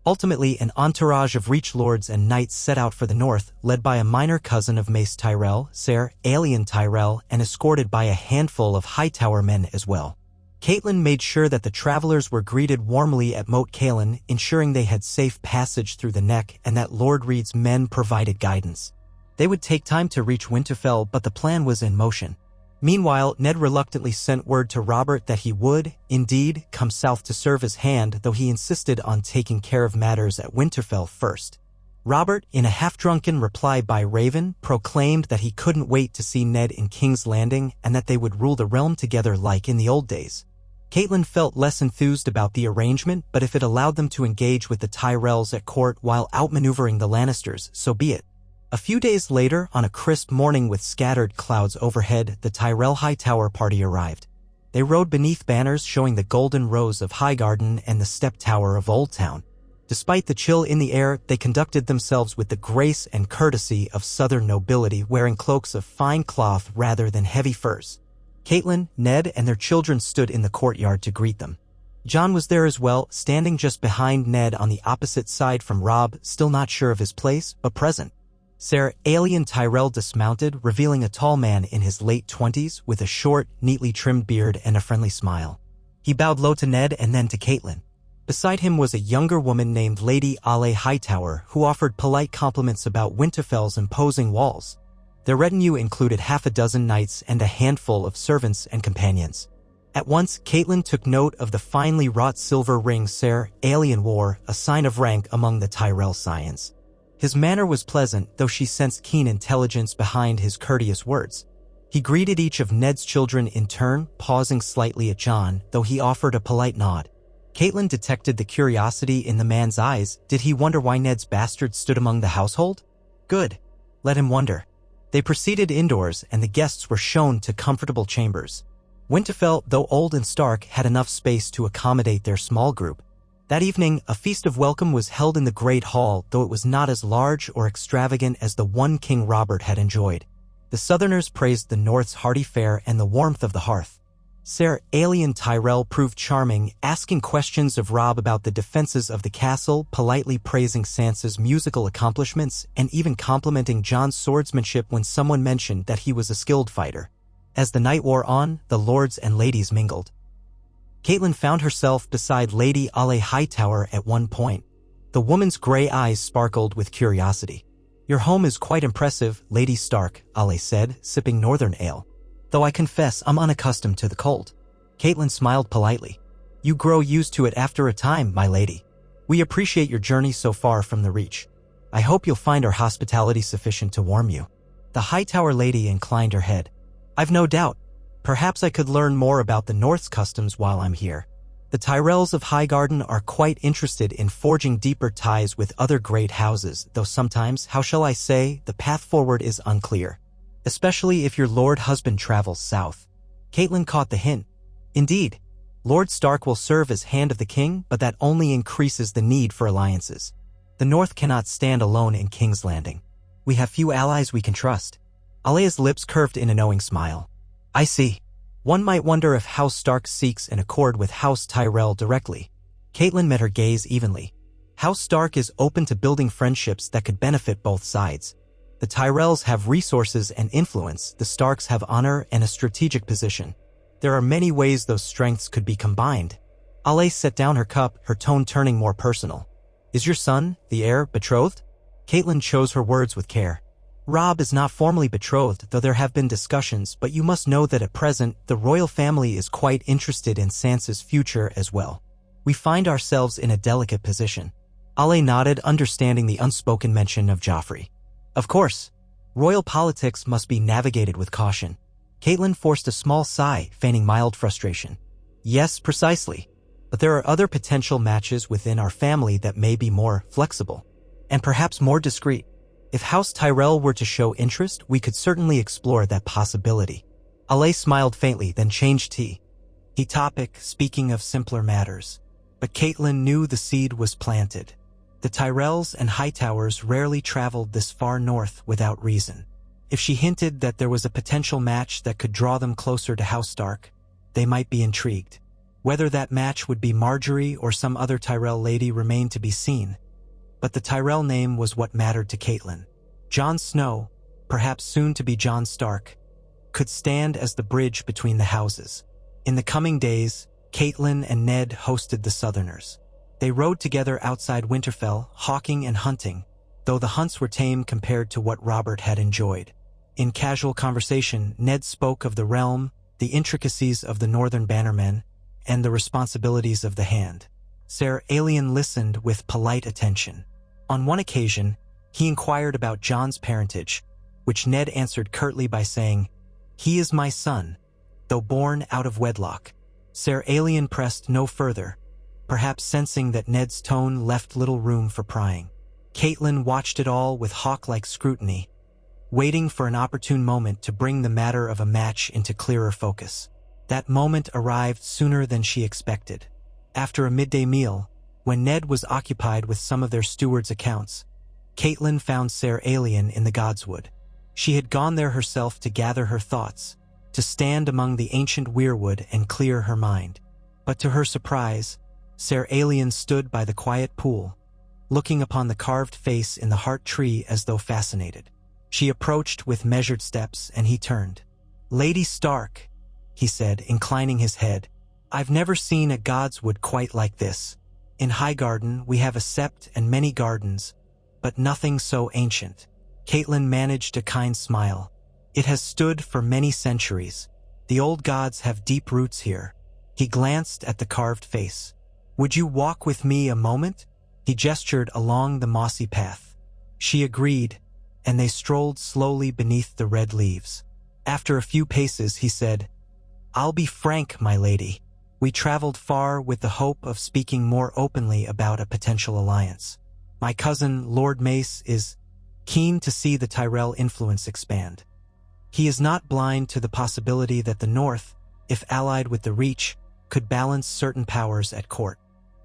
Ultimately, an entourage of Reach lords and knights set out for the north, led by a minor cousin of Mace Tyrell, Ser Alien Tyrell, and escorted by a handful of Hightower men as well. Caitlyn made sure that the travelers were greeted warmly at Moat Cailin, ensuring they had safe passage through the Neck and that Lord Reed's men provided guidance. They would take time to reach Winterfell, but the plan was in motion. Meanwhile, Ned reluctantly sent word to Robert that he would, indeed, come south to serve his hand, though he insisted on taking care of matters at Winterfell first. Robert, in a half-drunken reply by Raven, proclaimed that he couldn't wait to see Ned in King's Landing and that they would rule the realm together like in the old days. Caitlyn felt less enthused about the arrangement, but if it allowed them to engage with the Tyrells at court while outmaneuvering the Lannisters, so be it. A few days later, on a crisp morning with scattered clouds overhead, the Tyrell Hightower party arrived. They rode beneath banners showing the golden rose of Highgarden and the step tower of Oldtown. Despite the chill in the air, they conducted themselves with the grace and courtesy of southern nobility, wearing cloaks of fine cloth rather than heavy furs. Caitlyn, Ned, and their children stood in the courtyard to greet them. Jon was there as well, standing just behind Ned on the opposite side from Robb, still not sure of his place, but present. Alien Tyrell dismounted, revealing a tall man in his late 20s with a short, neatly trimmed beard and a friendly smile. He bowed low to Ned and then to Caitlyn. Beside him was a younger woman named Lady Ale Hightower, who offered polite compliments about Winterfell's imposing walls. Their retinue included half a dozen knights and a handful of servants and companions. At once, Caitlyn took note of the finely wrought silver ring Alien wore, a sign of rank among the Tyrell scions. His manner was pleasant, though she sensed keen intelligence behind his courteous words. He greeted each of Ned's children in turn, pausing slightly at Jon, though he offered a polite nod. Caitlyn detected the curiosity in the man's eyes. Did he wonder why Ned's bastard stood among the household? Good. Let him wonder. They proceeded indoors, and the guests were shown to comfortable chambers. Winterfell, though old and stark, had enough space to accommodate their small group. That evening, a feast of welcome was held in the Great Hall, though it was not as large or extravagant as the one King Robert had enjoyed. The Southerners praised the North's hearty fare and the warmth of the hearth. Alien Tyrell proved charming, asking questions of Robb about the defenses of the castle, politely praising Sansa's musical accomplishments, and even complimenting Jon's swordsmanship when someone mentioned that he was a skilled fighter. As the night wore on, the lords and ladies mingled. Caitlyn found herself beside Lady Ale Hightower at one point. The woman's gray eyes sparkled with curiosity. "Your home is quite impressive, Lady Stark," Ale said, sipping northern ale. "Though I confess I'm unaccustomed to the cold." Caitlyn smiled politely. "You grow used to it after a time, my lady. We appreciate your journey so far from the Reach. I hope you'll find our hospitality sufficient to warm you." The Hightower lady inclined her head. "I've no doubt. Perhaps I could learn more about the North's customs while I'm here. The Tyrells of Highgarden are quite interested in forging deeper ties with other great houses, though sometimes, how shall I say, the path forward is unclear. Especially if your Lord husband travels south." Caitlyn caught the hint. "Indeed, Lord Stark will serve as Hand of the King, but that only increases the need for alliances. The North cannot stand alone in King's Landing. We have few allies we can trust." Alea's lips curved in a knowing smile. "I see. One might wonder if House Stark seeks an accord with House Tyrell directly." Caitlyn met her gaze evenly. "House Stark is open to building friendships that could benefit both sides. The Tyrells have resources and influence, the Starks have honor and a strategic position. There are many ways those strengths could be combined." Ale set down her cup, her tone turning more personal. "Is your son, the heir, betrothed?" Caitlyn chose her words with care. "Robb is not formally betrothed, though there have been discussions, but you must know that at present, the royal family is quite interested in Sansa's future as well. We find ourselves in a delicate position." Ale nodded, understanding the unspoken mention of Joffrey. "Of course. Royal politics must be navigated with caution." Caitlyn forced a small sigh, feigning mild frustration. "Yes, precisely. But there are other potential matches within our family that may be more flexible, and perhaps more discreet. If House Tyrell were to show interest, we could certainly explore that possibility." Ale smiled faintly, then changed topic, speaking of simpler matters. But Caitlyn knew the seed was planted. The Tyrells and Hightowers rarely traveled this far north without reason. If she hinted that there was a potential match that could draw them closer to House Stark, they might be intrigued. Whether that match would be Marjgery or some other Tyrell lady remained to be seen. But the Tyrell name was what mattered to Caitlyn. Jon Snow, perhaps soon to be Jon Stark, could stand as the bridge between the houses. In the coming days, Caitlyn and Ned hosted the Southerners. They rode together outside Winterfell, hawking and hunting, though the hunts were tame compared to what Robert had enjoyed. In casual conversation, Ned spoke of the realm, the intricacies of the Northern Bannermen, and the responsibilities of the Hand. Alien listened with polite attention. On one occasion, he inquired about Jon's parentage, which Ned answered curtly by saying, "He is my son, though born out of wedlock." Alien pressed no further, perhaps sensing that Ned's tone left little room for prying. Caitlyn watched it all with hawk-like scrutiny, waiting for an opportune moment to bring the matter of a match into clearer focus. That moment arrived sooner than she expected. After a midday meal, when Ned was occupied with some of their steward's accounts, Caitlyn found Alien in the Godswood. She had gone there herself to gather her thoughts, to stand among the ancient weirwood and clear her mind. But to her surprise, Ser Alien stood by the quiet pool, looking upon the carved face in the heart tree as though fascinated. She approached with measured steps, and he turned. "Lady Stark," he said, inclining his head, "I've never seen a godswood quite like this. In Highgarden we have a sept and many gardens, but nothing so ancient." Caitlyn managed a kind smile. "It has stood for many centuries. The old gods have deep roots here." He glanced at the carved face. "Would you walk with me a moment?" He gestured along the mossy path. She agreed, and they strolled slowly beneath the red leaves. After a few paces, he said, "I'll be frank, my lady. We traveled far with the hope of speaking more openly about a potential alliance. My cousin, Lord Mace, is keen to see the Tyrell influence expand. He is not blind to the possibility that the North, if allied with the Reach, could balance certain powers at court."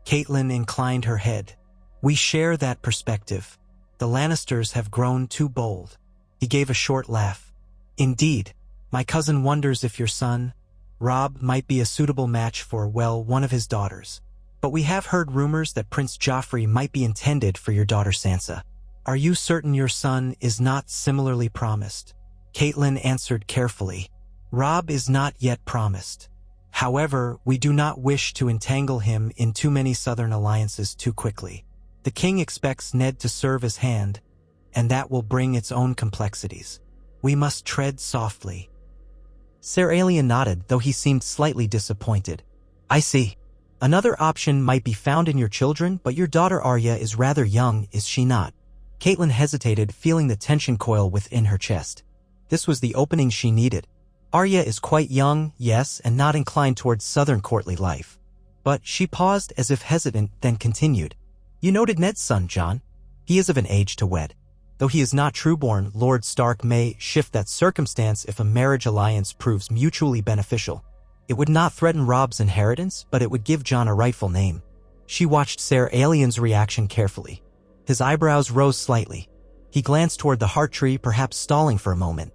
Caitlyn inclined her head. "We share that perspective. The Lannisters have grown too bold." He gave a short laugh. "Indeed, my cousin wonders if your son, Robb, might be a suitable match for, well, one of his daughters. But we have heard rumors that Prince Joffrey might be intended for your daughter Sansa. Are you certain your son is not similarly promised?" Caitlyn answered carefully. "Robb is not yet promised. However, we do not wish to entangle him in too many southern alliances too quickly. The king expects Ned to serve as hand, and that will bring its own complexities. We must tread softly." Ser Alien nodded, though he seemed slightly disappointed. "I see. Another option might be found in your children, but your daughter Arya is rather young, is she not?" Caitlyn hesitated, feeling the tension coil within her chest. This was the opening she needed. Arya is quite young, yes, and not inclined towards southern courtly life. But she paused as if hesitant, then continued. "You noted Ned's son, Jon. He is of an age to wed. Though he is not trueborn, Lord Stark may shift that circumstance if a marriage alliance proves mutually beneficial. It would not threaten Robb's inheritance, but it would give Jon a rightful name." She watched Ser Alien's reaction carefully. His eyebrows rose slightly. He glanced toward the heart tree, perhaps stalling for a moment.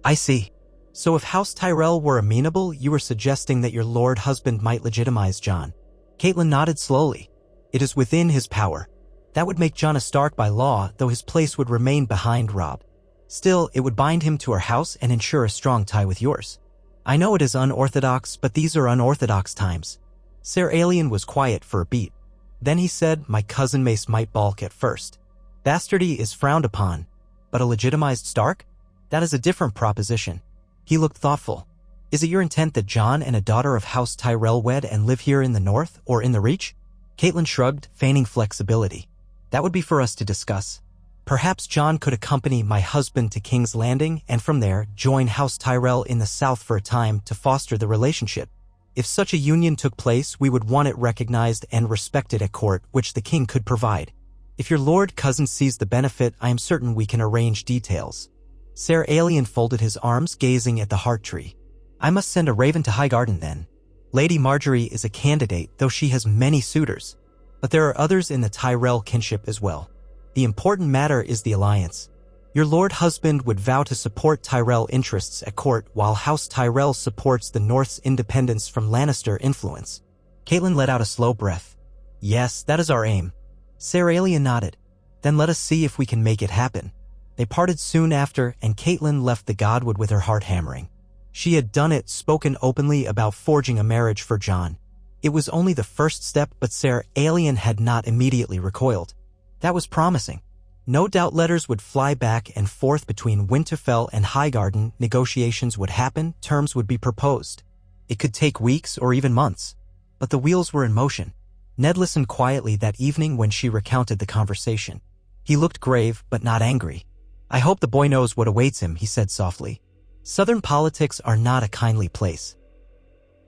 "I see. So if House Tyrell were amenable, you were suggesting that your lord husband might legitimize Jon." Caitlyn nodded slowly. "It is within his power. That would make Jon a Stark by law, though his place would remain behind Robb. Still, it would bind him to our house and ensure a strong tie with yours. I know it is unorthodox, but these are unorthodox times." Ser Alien was quiet for a beat. Then he said, "My cousin Mace might balk at first. Bastardy is frowned upon, but a legitimized Stark? That is a different proposition." He looked thoughtful. "Is it your intent that Jon and a daughter of House Tyrell wed and live here in the North, or in the Reach?" Caitlyn shrugged, feigning flexibility. "That would be for us to discuss. Perhaps Jon could accompany my husband to King's Landing and from there join House Tyrell in the south for a time to foster the relationship. If such a union took place, we would want it recognized and respected at court, which the king could provide. If your lord cousin sees the benefit, I am certain we can arrange details." Ser Alien folded his arms, gazing at the heart tree. "I must send a raven to Highgarden then. Lady Marjgery is a candidate, though she has many suitors. But there are others in the Tyrell kinship as well. The important matter is the alliance. Your lord husband would vow to support Tyrell interests at court, while House Tyrell supports the North's independence from Lannister influence." Caitlyn let out a slow breath. "Yes, that is our aim." Ser Alien nodded. "Then let us see if we can make it happen." They parted soon after, and Caitlyn left the Godwood with her heart hammering. She had done it, spoken openly about forging a marriage for Jon. It was only the first step, but Ser Alien had not immediately recoiled. That was promising. No doubt letters would fly back and forth between Winterfell and Highgarden, negotiations would happen, terms would be proposed. It could take weeks or even months. But the wheels were in motion. Ned listened quietly that evening when she recounted the conversation. He looked grave, but not angry. "I hope the boy knows what awaits him," he said softly. "Southern politics are not a kindly place.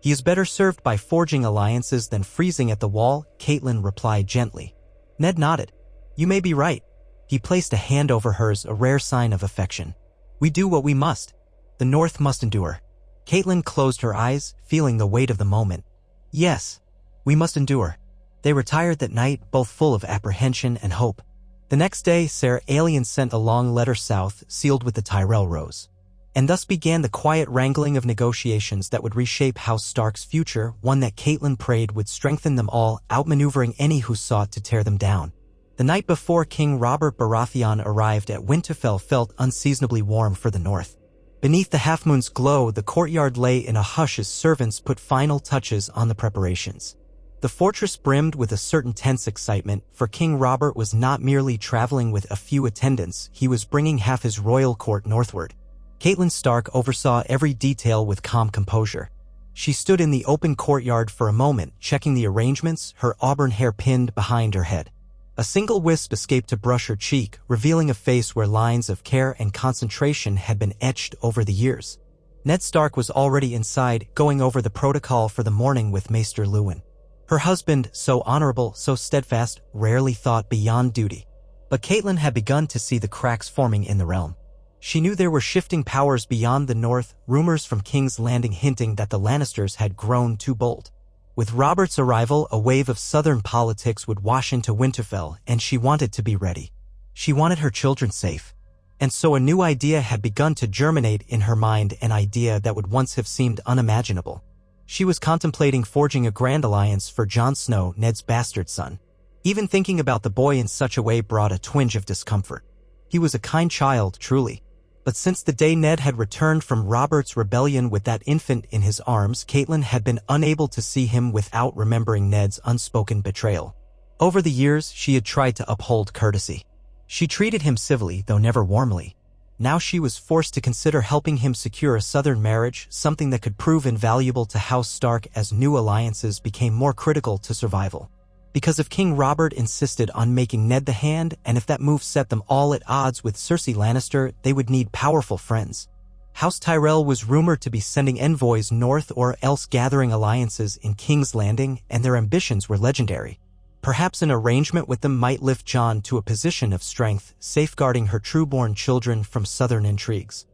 He is better served by forging alliances than freezing at the wall," Caitlyn replied gently. Ned nodded. "You may be right." He placed a hand over hers, a rare sign of affection. "We do what we must. The North must endure." Caitlyn closed her eyes, feeling the weight of the moment. "Yes, we must endure." They retired that night, both full of apprehension and hope. The next day, Ser Alien sent a long letter south, sealed with the Tyrell rose. And thus began the quiet wrangling of negotiations that would reshape House Stark's future, one that Caitlyn prayed would strengthen them all, outmaneuvering any who sought to tear them down. The night before King Robert Baratheon arrived at Winterfell felt unseasonably warm for the north. Beneath the half-moon's glow, the courtyard lay in a hush as servants put final touches on the preparations. The fortress brimmed with a certain tense excitement, for King Robert was not merely traveling with a few attendants, he was bringing half his royal court northward. Catelyn Stark oversaw every detail with calm composure. She stood in the open courtyard for a moment, checking the arrangements, her auburn hair pinned behind her head. A single wisp escaped to brush her cheek, revealing a face where lines of care and concentration had been etched over the years. Ned Stark was already inside, going over the protocol for the morning with Maester Luwin. Her husband, so honorable, so steadfast, rarely thought beyond duty. But Caitlyn had begun to see the cracks forming in the realm. She knew there were shifting powers beyond the north, rumors from King's Landing hinting that the Lannisters had grown too bold. With Robert's arrival, a wave of southern politics would wash into Winterfell, and she wanted to be ready. She wanted her children safe. And so a new idea had begun to germinate in her mind, an idea that would once have seemed unimaginable. She was contemplating forging a grand alliance for Jon Snow, Ned's bastard son. Even thinking about the boy in such a way brought a twinge of discomfort. He was a kind child, truly. But since the day Ned had returned from Robert's rebellion with that infant in his arms, Caitlyn had been unable to see him without remembering Ned's unspoken betrayal. Over the years, she had tried to uphold courtesy. She treated him civilly, though never warmly. Now she was forced to consider helping him secure a southern marriage, something that could prove invaluable to House Stark as new alliances became more critical to survival. Because if King Robert insisted on making Ned the hand, and if that move set them all at odds with Cersei Lannister, they would need powerful friends. House Tyrell was rumored to be sending envoys north or else gathering alliances in King's Landing, and their ambitions were legendary. Perhaps an arrangement with them might lift Jon to a position of strength, safeguarding her true-born children from southern intrigues.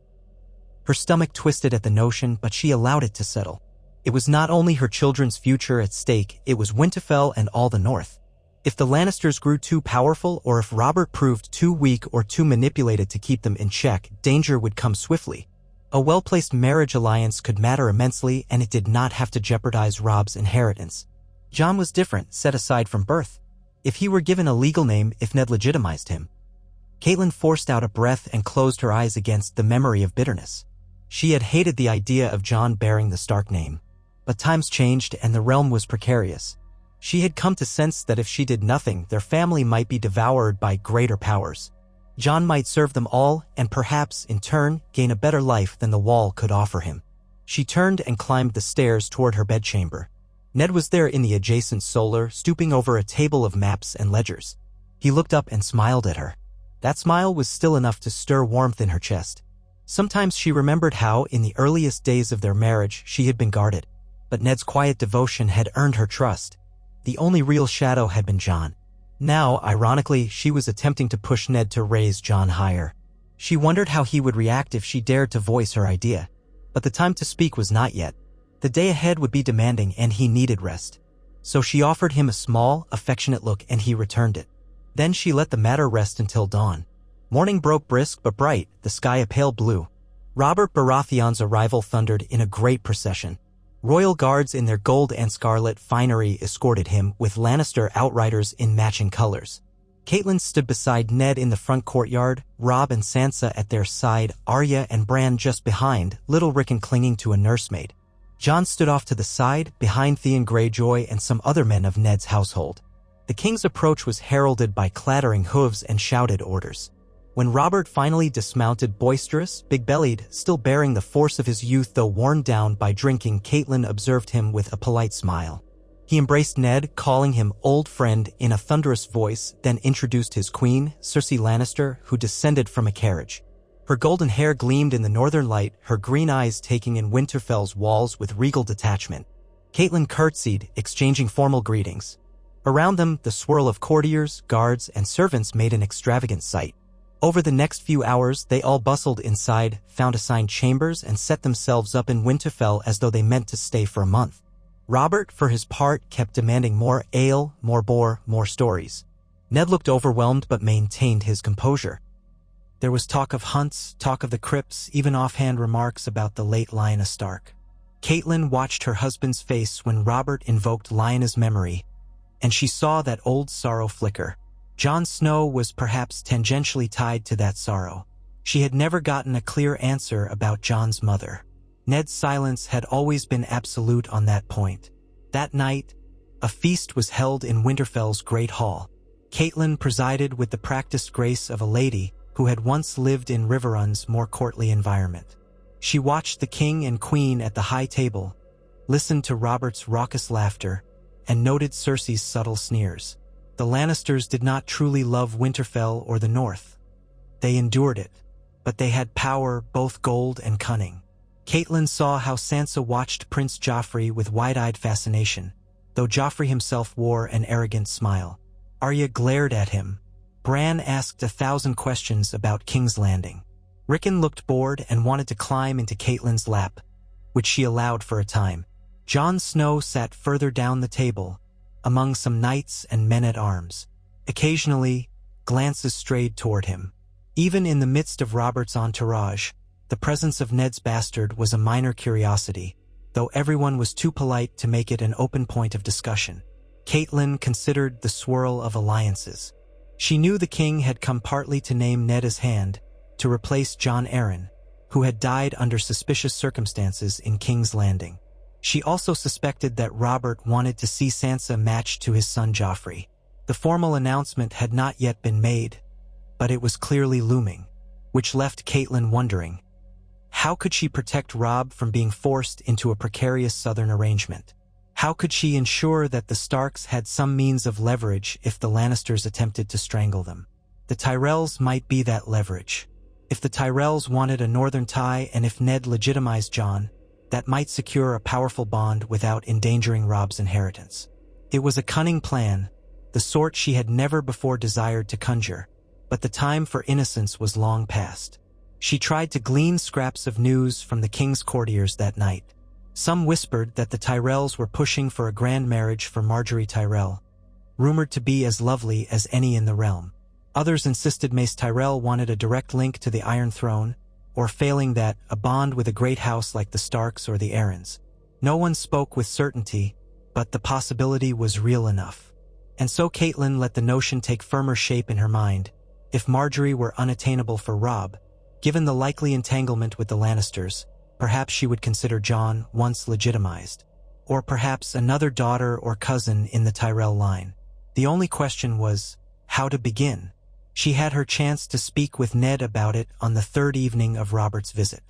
Her stomach twisted at the notion, but she allowed it to settle. It was not only her children's future at stake, it was Winterfell and all the north. If the Lannisters grew too powerful, or if Robert proved too weak or too manipulated to keep them in check, danger would come swiftly. A well-placed marriage alliance could matter immensely, and it did not have to jeopardize Robb's inheritance. Jon was different, set aside from birth. If he were given a legal name, if Ned legitimized him. Caitlyn forced out a breath and closed her eyes against the memory of bitterness. She had hated the idea of Jon bearing the Stark name. But times changed and the realm was precarious. She had come to sense that if she did nothing, their family might be devoured by greater powers. Jon might serve them all, and perhaps, in turn, gain a better life than the wall could offer him. She turned and climbed the stairs toward her bedchamber. Ned was there in the adjacent solar, stooping over a table of maps and ledgers. He looked up and smiled at her. That smile was still enough to stir warmth in her chest. Sometimes she remembered how, in the earliest days of their marriage, she had been guarded. But Ned's quiet devotion had earned her trust. The only real shadow had been Jon. Now, ironically, she was attempting to push Ned to raise Jon higher. She wondered how he would react if she dared to voice her idea. But the time to speak was not yet. The day ahead would be demanding and he needed rest. So she offered him a small, affectionate look and he returned it. Then she let the matter rest until dawn. Morning broke brisk but bright, the sky a pale blue. Robert Baratheon's arrival thundered in a great procession. Royal guards in their gold and scarlet finery escorted him, with Lannister outriders in matching colors. Caitlyn stood beside Ned in the front courtyard, Robb and Sansa at their side, Arya and Bran just behind, little Rickon clinging to a nursemaid. Jon stood off to the side, behind Theon Greyjoy and some other men of Ned's household. The king's approach was heralded by clattering hooves and shouted orders. When Robert finally dismounted, boisterous, big-bellied, still bearing the force of his youth though worn down by drinking, Caitlyn observed him with a polite smile. He embraced Ned, calling him old friend in a thunderous voice, then introduced his queen, Cersei Lannister, who descended from a carriage. Her golden hair gleamed in the northern light, her green eyes taking in Winterfell's walls with regal detachment. Caitlyn curtsied, exchanging formal greetings. Around them, the swirl of courtiers, guards, and servants made an extravagant sight. Over the next few hours, they all bustled inside, found assigned chambers, and set themselves up in Winterfell as though they meant to stay for a month. Robert, for his part, kept demanding more ale, more boar, more stories. Ned looked overwhelmed but maintained his composure. There was talk of hunts, talk of the crypts, even offhand remarks about the late Lyanna Stark. Caitlyn watched her husband's face when Robert invoked Lyanna's memory, and she saw that old sorrow flicker. Jon Snow was perhaps tangentially tied to that sorrow. She had never gotten a clear answer about Jon's mother. Ned's silence had always been absolute on that point. That night, a feast was held in Winterfell's Great Hall. Caitlyn presided with the practiced grace of a lady who had once lived in Riverrun's more courtly environment. She watched the king and queen at the high table, listened to Robert's raucous laughter, and noted Cersei's subtle sneers. The Lannisters did not truly love Winterfell or the North. They endured it, but they had power, both gold and cunning. Caitlyn saw how Sansa watched Prince Joffrey with wide-eyed fascination, though Joffrey himself wore an arrogant smile. Arya glared at him. Bran asked 1,000 questions about King's Landing. Rickon looked bored and wanted to climb into Caitlyn's lap, which she allowed for a time. Jon Snow sat further down the table, among some knights and men-at-arms. Occasionally, glances strayed toward him. Even in the midst of Robert's entourage, the presence of Ned's bastard was a minor curiosity, though everyone was too polite to make it an open point of discussion. Caitlyn considered the swirl of alliances. She knew the king had come partly to name Ned as hand, to replace Jon Arryn, who had died under suspicious circumstances in King's Landing. She also suspected that Robert wanted to see Sansa matched to his son Joffrey. The formal announcement had not yet been made, but it was clearly looming, which left Caitlyn wondering, how could she protect Robb from being forced into a precarious southern arrangement? How could she ensure that the Starks had some means of leverage if the Lannisters attempted to strangle them? The Tyrells might be that leverage. If the Tyrells wanted a northern tie and if Ned legitimized Jon, that might secure a powerful bond without endangering Robb's inheritance. It was a cunning plan, the sort she had never before desired to conjure, but the time for innocence was long past. She tried to glean scraps of news from the king's courtiers that night. Some whispered that the Tyrells were pushing for a grand marriage for Marjgery Tyrell, rumored to be as lovely as any in the realm. Others insisted Mace Tyrell wanted a direct link to the Iron Throne, or failing that, a bond with a great house like the Starks or the Arryns. No one spoke with certainty, but the possibility was real enough. And so Caitlyn let the notion take firmer shape in her mind. If Marjgery were unattainable for Robb, given the likely entanglement with the Lannisters, perhaps she would consider Jon once legitimized, or perhaps another daughter or cousin in the Tyrell line. The only question was, how to begin? She had her chance to speak with Ned about it on the third evening of Robert's visit.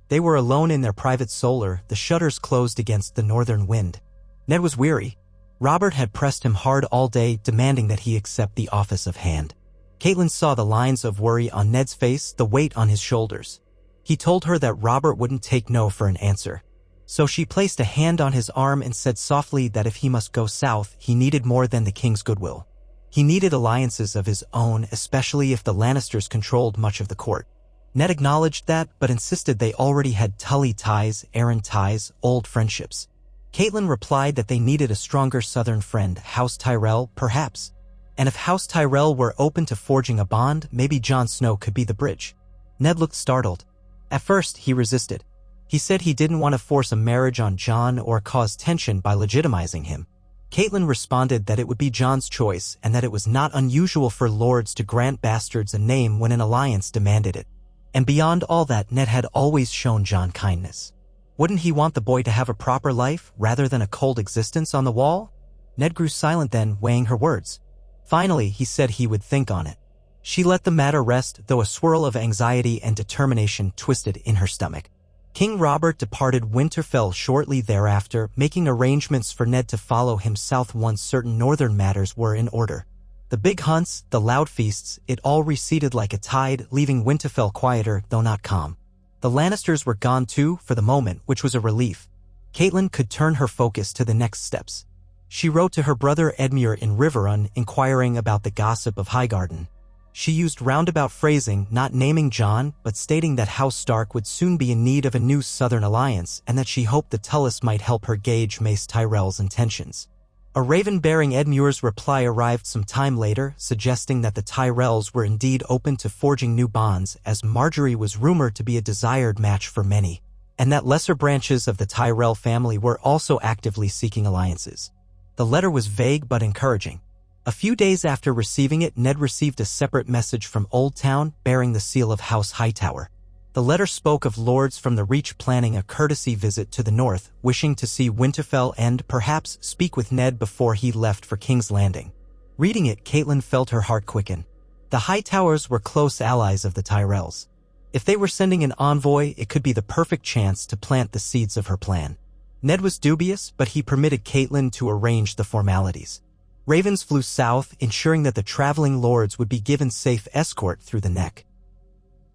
They were alone in their private solar, the shutters closed against the northern wind. Ned was weary. Robert had pressed him hard all day, demanding that he accept the office of hand. Caitlyn saw the lines of worry on Ned's face, the weight on his shoulders. He told her that Robert wouldn't take no for an answer. So she placed a hand on his arm and said softly that if he must go south, he needed more than the king's goodwill. He needed alliances of his own, especially if the Lannisters controlled much of the court. Ned acknowledged that, but insisted they already had Tully ties, Arryn ties, old friendships. Caitlyn replied that they needed a stronger southern friend, House Tyrell, perhaps. And if House Tyrell were open to forging a bond, maybe Jon Snow could be the bridge. Ned looked startled. At first, he resisted. He said he didn't want to force a marriage on Jon or cause tension by legitimizing him. Caitlyn responded that it would be Jon's choice and that it was not unusual for lords to grant bastards a name when an alliance demanded it. And beyond all that, Ned had always shown Jon kindness. Wouldn't he want the boy to have a proper life rather than a cold existence on the wall? Ned grew silent then, weighing her words. Finally, he said he would think on it. She let the matter rest, though a swirl of anxiety and determination twisted in her stomach. King Robert departed Winterfell shortly thereafter, making arrangements for Ned to follow him south once certain northern matters were in order. The big hunts, the loud feasts, it all receded like a tide, leaving Winterfell quieter, though not calm. The Lannisters were gone too, for the moment, which was a relief. Caitlyn could turn her focus to the next steps. She wrote to her brother Edmure in Riverrun, inquiring about the gossip of Highgarden. She used roundabout phrasing, not naming Jon, but stating that House Stark would soon be in need of a new southern alliance and that she hoped the Tullys might help her gauge Mace Tyrell's intentions. A raven-bearing Edmure's reply arrived some time later, suggesting that the Tyrells were indeed open to forging new bonds, as Marjgery was rumored to be a desired match for many, and that lesser branches of the Tyrell family were also actively seeking alliances. The letter was vague but encouraging. A few days after receiving it, Ned received a separate message from Oldtown bearing the seal of House Hightower. The letter spoke of lords from the Reach planning a courtesy visit to the north, wishing to see Winterfell and, perhaps, speak with Ned before he left for King's Landing. Reading it, Caitlyn felt her heart quicken. The Hightowers were close allies of the Tyrells. If they were sending an envoy, it could be the perfect chance to plant the seeds of her plan. Ned was dubious, but he permitted Caitlyn to arrange the formalities. Ravens flew south, ensuring that the traveling lords would be given safe escort through the neck.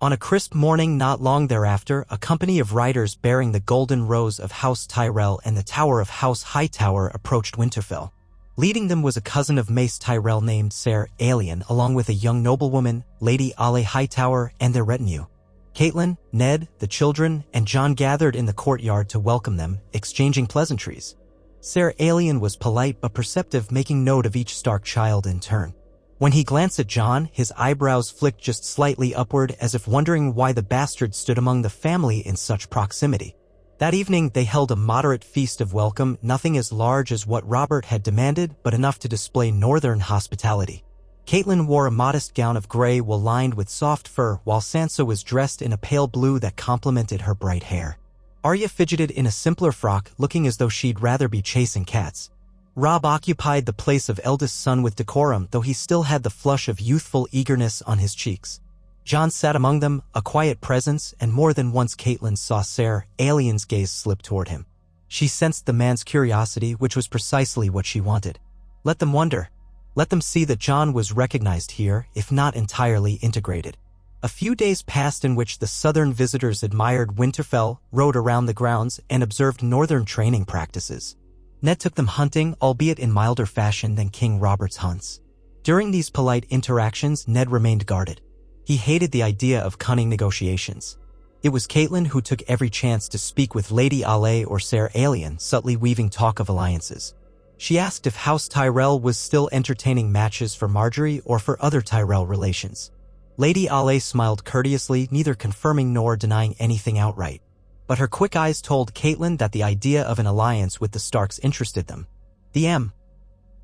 On a crisp morning not long thereafter, a company of riders bearing the golden rose of House Tyrell and the tower of House Hightower approached Winterfell. Leading them was a cousin of Mace Tyrell named Ser Alien, along with a young noblewoman, Lady Ale Hightower, and their retinue. Caitlyn, Ned, the children, and Jon gathered in the courtyard to welcome them, exchanging pleasantries. Ser Alien was polite but perceptive, making note of each Stark child in turn. When he glanced at Jon, his eyebrows flicked just slightly upward, as if wondering why the bastard stood among the family in such proximity. That evening they held a moderate feast of welcome, nothing as large as what Robert had demanded, but enough to display northern hospitality. Caitlyn wore a modest gown of gray wool lined with soft fur, while Sansa was dressed in a pale blue that complemented her bright hair. Arya fidgeted in a simpler frock, looking as though she'd rather be chasing cats. Robb occupied the place of eldest son with decorum, though he still had the flush of youthful eagerness on his cheeks. Jon sat among them, a quiet presence, and more than once Caitlyn saw Ser Alien's gaze slip toward him. She sensed the man's curiosity, which was precisely what she wanted. Let them wonder. Let them see that Jon was recognized here, if not entirely integrated. A few days passed in which the southern visitors admired Winterfell, rode around the grounds, and observed northern training practices. Ned took them hunting, albeit in milder fashion than King Robert's hunts. During these polite interactions, Ned remained guarded. He hated the idea of cunning negotiations. It was Caitlyn who took every chance to speak with Lady Ale or Ser Alien, subtly weaving talk of alliances. She asked if House Tyrell was still entertaining matches for Marjgery or for other Tyrell relations. Lady Ale smiled courteously, neither confirming nor denying anything outright. But her quick eyes told Caitlyn that the idea of an alliance with the Starks interested them. The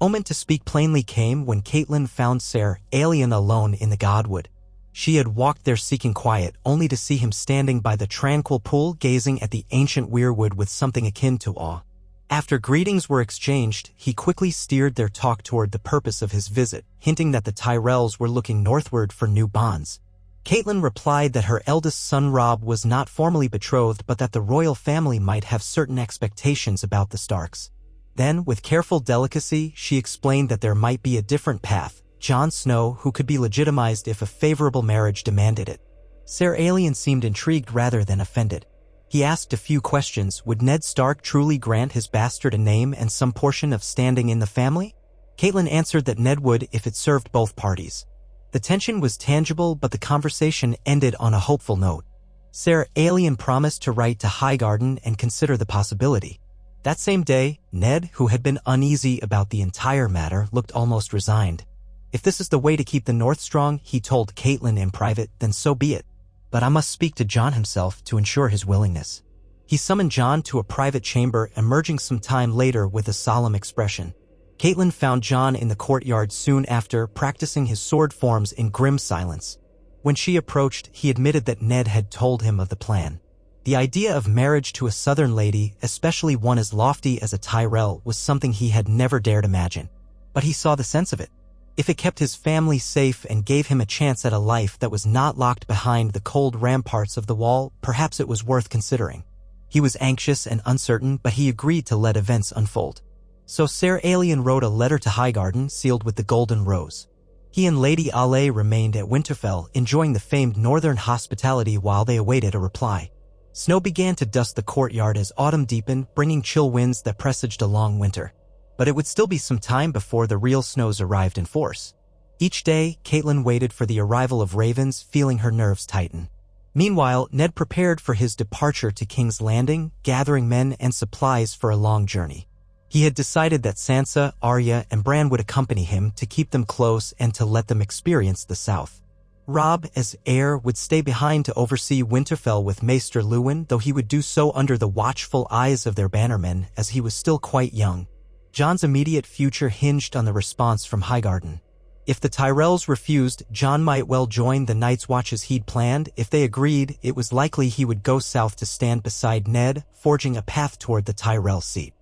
moment to speak plainly came when Caitlyn found Ser Alien alone in the Godwood. She had walked there seeking quiet, only to see him standing by the tranquil pool gazing at the ancient weirwood with something akin to awe. After greetings were exchanged, he quickly steered their talk toward the purpose of his visit, hinting that the Tyrells were looking northward for new bonds. Caitlyn replied that her eldest son Robb was not formally betrothed, but that the royal family might have certain expectations about the Starks. Then, with careful delicacy, she explained that there might be a different path, Jon Snow, who could be legitimized if a favorable marriage demanded it. Ser Alien seemed intrigued rather than offended. He asked a few questions. Would Ned Stark truly grant his bastard a name and some portion of standing in the family? Caitlyn answered that Ned would if it served both parties. The tension was tangible, but the conversation ended on a hopeful note. Ser Alien promised to write to Highgarden and consider the possibility. That same day, Ned, who had been uneasy about the entire matter, looked almost resigned. If this is the way to keep the North strong, he told Caitlyn in private, then so be it. But I must speak to Jon himself to ensure his willingness. He summoned Jon to a private chamber, emerging some time later with a solemn expression. Caitlyn found Jon in the courtyard soon after, practicing his sword forms in grim silence. When she approached, he admitted that Ned had told him of the plan. The idea of marriage to a southern lady, especially one as lofty as a Tyrell, was something he had never dared imagine. But he saw the sense of it. If it kept his family safe and gave him a chance at a life that was not locked behind the cold ramparts of the wall, perhaps it was worth considering. He was anxious and uncertain, but he agreed to let events unfold. So Ser Alien wrote a letter to Highgarden, sealed with the golden rose. He and Lady Ale remained at Winterfell, enjoying the famed northern hospitality while they awaited a reply. Snow began to dust the courtyard as autumn deepened, bringing chill winds that presaged a long winter. But it would still be some time before the real snows arrived in force. Each day, Caitlyn waited for the arrival of ravens, feeling her nerves tighten. Meanwhile, Ned prepared for his departure to King's Landing, gathering men and supplies for a long journey. He had decided that Sansa, Arya, and Bran would accompany him to keep them close and to let them experience the South. Robb, as heir, would stay behind to oversee Winterfell with Maester Luwin, though he would do so under the watchful eyes of their bannermen, as he was still quite young. Jon's immediate future hinged on the response from Highgarden. If the Tyrells refused, Jon might well join the Night's Watch as he'd planned. If they agreed, it was likely he would go south to stand beside Ned, forging a path toward the Tyrell seat.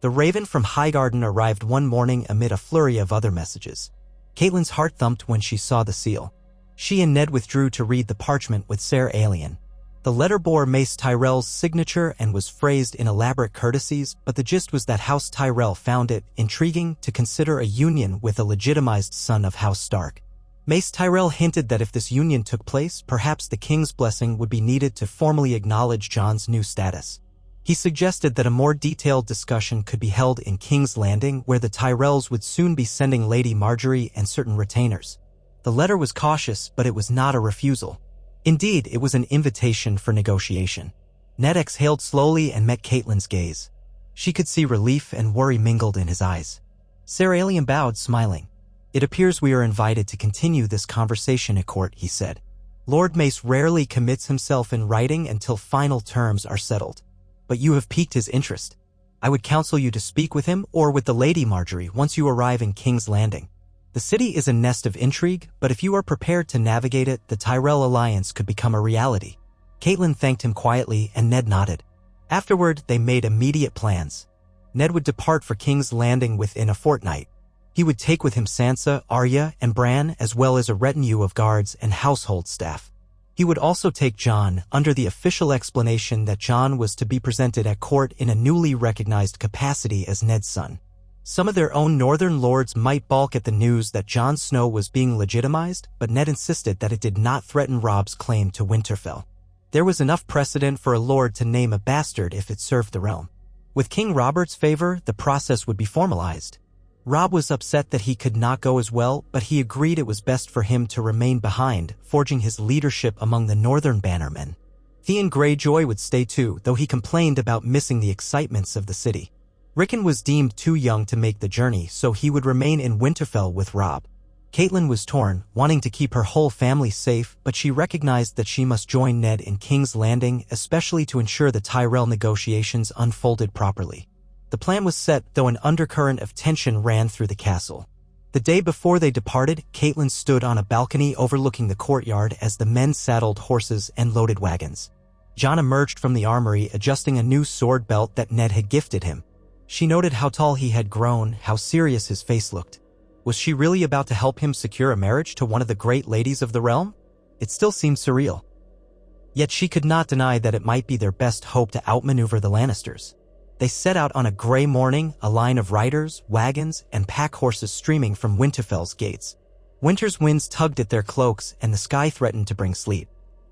The Raven from Highgarden arrived one morning amid a flurry of other messages. Caitlyn's heart thumped when she saw the seal. She and Ned withdrew to read the parchment with Ser Alien. The letter bore Mace Tyrell's signature and was phrased in elaborate courtesies, but the gist was that House Tyrell found it intriguing to consider a union with a legitimized son of House Stark. Mace Tyrell hinted that if this union took place, perhaps the king's blessing would be needed to formally acknowledge Jon's new status. He suggested that a more detailed discussion could be held in King's Landing, where the Tyrells would soon be sending Lady Marjgery and certain retainers. The letter was cautious, but it was not a refusal. Indeed, it was an invitation for negotiation. Ned exhaled slowly and met Caitlyn's gaze. She could see relief and worry mingled in his eyes. Ser Alien bowed, smiling. "It appears we are invited to continue this conversation at court," he said. "Lord Mace rarely commits himself in writing until final terms are settled. But you have piqued his interest. I would counsel you to speak with him or with the Lady Marjgery once you arrive in King's Landing. The city is a nest of intrigue, but if you are prepared to navigate it, the Tyrell alliance could become a reality." Caitlyn thanked him quietly, and Ned nodded. Afterward, they made immediate plans. Ned would depart for King's Landing within a fortnight. He would take with him Sansa, Arya, and Bran, as well as a retinue of guards and household staff. He would also take Jon, under the official explanation that Jon was to be presented at court in a newly recognized capacity as Ned's son. Some of their own northern lords might balk at the news that Jon Snow was being legitimized, but Ned insisted that it did not threaten Robb's claim to Winterfell. There was enough precedent for a lord to name a bastard if it served the realm. With King Robert's favor, the process would be formalized. Robb was upset that he could not go as well, but he agreed it was best for him to remain behind, forging his leadership among the northern bannermen. Theon Greyjoy would stay too, though he complained about missing the excitements of the city. Rickon was deemed too young to make the journey, so he would remain in Winterfell with Robb. Caitlyn was torn, wanting to keep her whole family safe, but she recognized that she must join Ned in King's Landing, especially to ensure the Tyrell negotiations unfolded properly. The plan was set, though an undercurrent of tension ran through the castle. The day before they departed, Caitlyn stood on a balcony overlooking the courtyard as the men saddled horses and loaded wagons. Jon emerged from the armory, adjusting a new sword belt that Ned had gifted him. She noted how tall he had grown, how serious his face looked. Was she really about to help him secure a marriage to one of the great ladies of the realm? It still seemed surreal. Yet she could not deny that it might be their best hope to outmaneuver the Lannisters. They set out on a gray morning, a line of riders, wagons, and pack horses streaming from Winterfell's gates. Winter's winds tugged at their cloaks, and the sky threatened to bring sleet.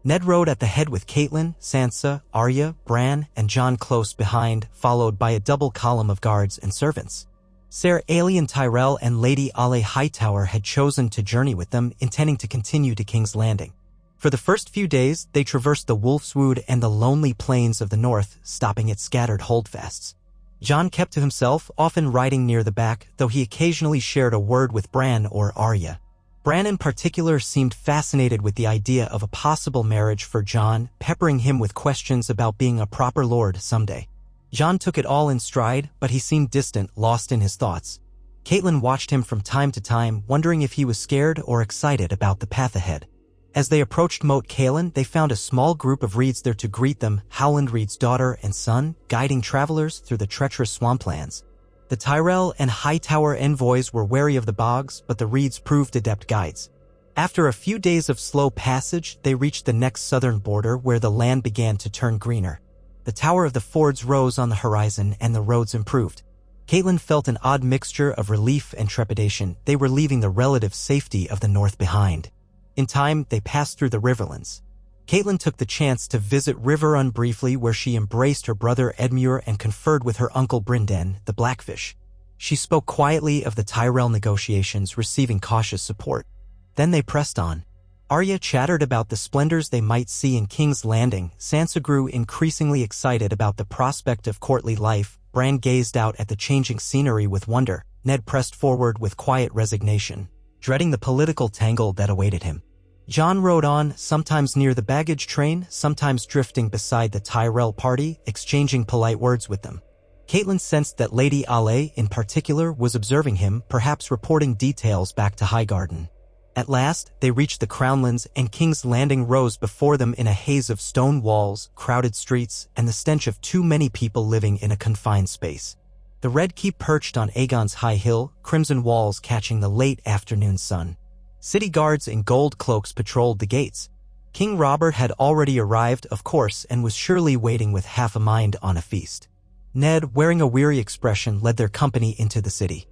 Ned rode at the head with Caitlyn, Sansa, Arya, Bran, and Jon close behind, followed by a double column of guards and servants. Ser Alien Tyrell and Lady Ale Hightower had chosen to journey with them, intending to continue to King's Landing. For the first few days, they traversed the Wolf's Wood and the lonely plains of the north, stopping at scattered holdfasts. Jon kept to himself, often riding near the back, though he occasionally shared a word with Bran or Arya. Bran in particular seemed fascinated with the idea of a possible marriage for Jon, peppering him with questions about being a proper lord someday. Jon took it all in stride, but he seemed distant, lost in his thoughts. Caitlyn watched him from time to time, wondering if he was scared or excited about the path ahead. As they approached Moat Cailin, they found a small group of reeds there to greet them, Howland Reed's daughter and son, guiding travelers through the treacherous swamplands. The Tyrell and Hightower envoys were wary of the bogs, but the reeds proved adept guides. After a few days of slow passage, they reached the next southern border where the land began to turn greener. The Tower of the Fords rose on the horizon and the roads improved. Caitlyn felt an odd mixture of relief and trepidation. They were leaving the relative safety of the north behind. In time, they passed through the Riverlands. Caitlyn took the chance to visit Riverrun briefly, where she embraced her brother Edmure and conferred with her uncle Brynden, the Blackfish. She spoke quietly of the Tyrell negotiations, receiving cautious support. Then they pressed on. Arya chattered about the splendors they might see in King's Landing. Sansa grew increasingly excited about the prospect of courtly life, Bran gazed out at the changing scenery with wonder. Ned pressed forward with quiet resignation, dreading the political tangle that awaited him. Jon rode on, sometimes near the baggage train, sometimes drifting beside the Tyrell party, exchanging polite words with them. Caitlyn sensed that Lady Ale, in particular, was observing him, perhaps reporting details back to Highgarden. At last, they reached the Crownlands, and King's Landing rose before them in a haze of stone walls, crowded streets, and the stench of too many people living in a confined space. The Red Keep perched on Aegon's high hill, crimson walls catching the late afternoon sun. City guards in gold cloaks patrolled the gates. King Robert had already arrived, of course, and was surely waiting with half a mind on a feast. Ned, wearing a weary expression, led their company into the city.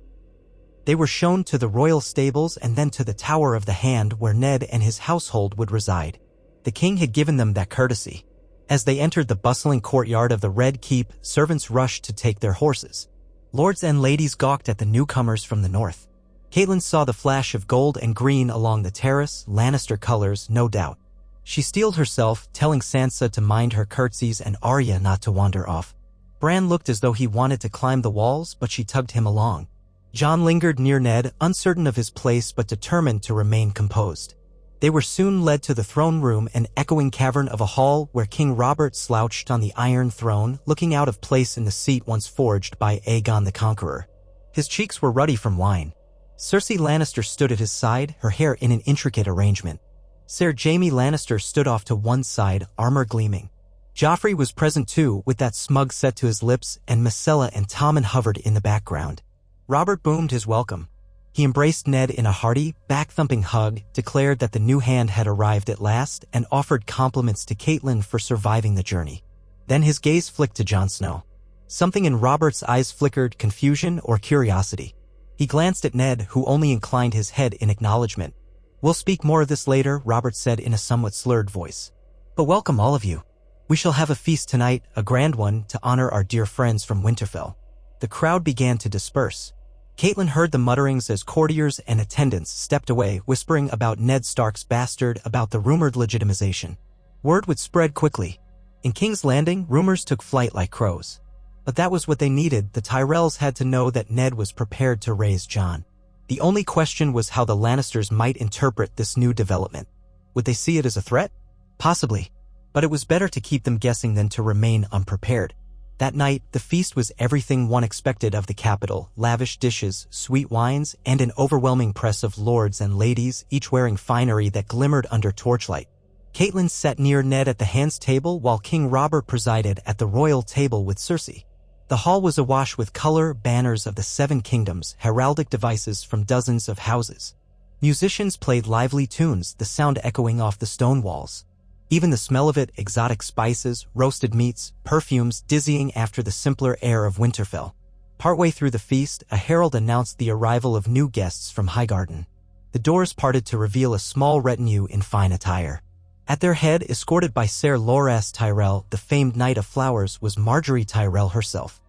They were shown to the royal stables and then to the Tower of the Hand where Ned and his household would reside. The king had given them that courtesy. As they entered the bustling courtyard of the Red Keep, servants rushed to take their horses. Lords and ladies gawked at the newcomers from the north. Caitlyn saw the flash of gold and green along the terrace, Lannister colors, no doubt. She steeled herself, telling Sansa to mind her curtsies and Arya not to wander off. Bran looked as though he wanted to climb the walls, but she tugged him along. Jon lingered near Ned, uncertain of his place but determined to remain composed. They were soon led to the throne room, an echoing cavern of a hall where King Robert slouched on the Iron Throne, looking out of place in the seat once forged by Aegon the Conqueror. His cheeks were ruddy from wine. Cersei Lannister stood at his side, her hair in an intricate arrangement. Ser Jaime Lannister stood off to one side, armor gleaming. Joffrey was present too, with that smug set to his lips, and Myrcella and Tommen hovered in the background. Robert boomed his welcome. He embraced Ned in a hearty, back-thumping hug, declared that the new hand had arrived at last, and offered compliments to Caitlyn for surviving the journey. Then his gaze flicked to Jon Snow. Something in Robert's eyes flickered, confusion or curiosity. He glanced at Ned, who only inclined his head in acknowledgement. "We'll speak more of this later," Robert said in a somewhat slurred voice. "But welcome all of you. We shall have a feast tonight, a grand one, to honor our dear friends from Winterfell." The crowd began to disperse. Caitlyn heard the mutterings as courtiers and attendants stepped away, whispering about Ned Stark's bastard, about the rumored legitimization. Word would spread quickly. In King's Landing, rumors took flight like crows. But that was what they needed. The Tyrells had to know that Ned was prepared to raise Jon. The only question was how the Lannisters might interpret this new development. Would they see it as a threat? Possibly. But it was better to keep them guessing than to remain unprepared. That night, the feast was everything one expected of the capital: lavish dishes, sweet wines, and an overwhelming press of lords and ladies, each wearing finery that glimmered under torchlight. Caitlyn sat near Ned at the Hand's table while King Robert presided at the royal table with Cersei. The hall was awash with color, banners of the Seven Kingdoms, heraldic devices from dozens of houses. Musicians played lively tunes, the sound echoing off the stone walls. Even the smell of it, exotic spices, roasted meats, perfumes, dizzying after the simpler air of Winterfell. Partway through the feast, a herald announced the arrival of new guests from Highgarden. The doors parted to reveal a small retinue in fine attire. At their head, escorted by Ser Loras Tyrell, the famed Knight of Flowers, was Marjgery Tyrell herself.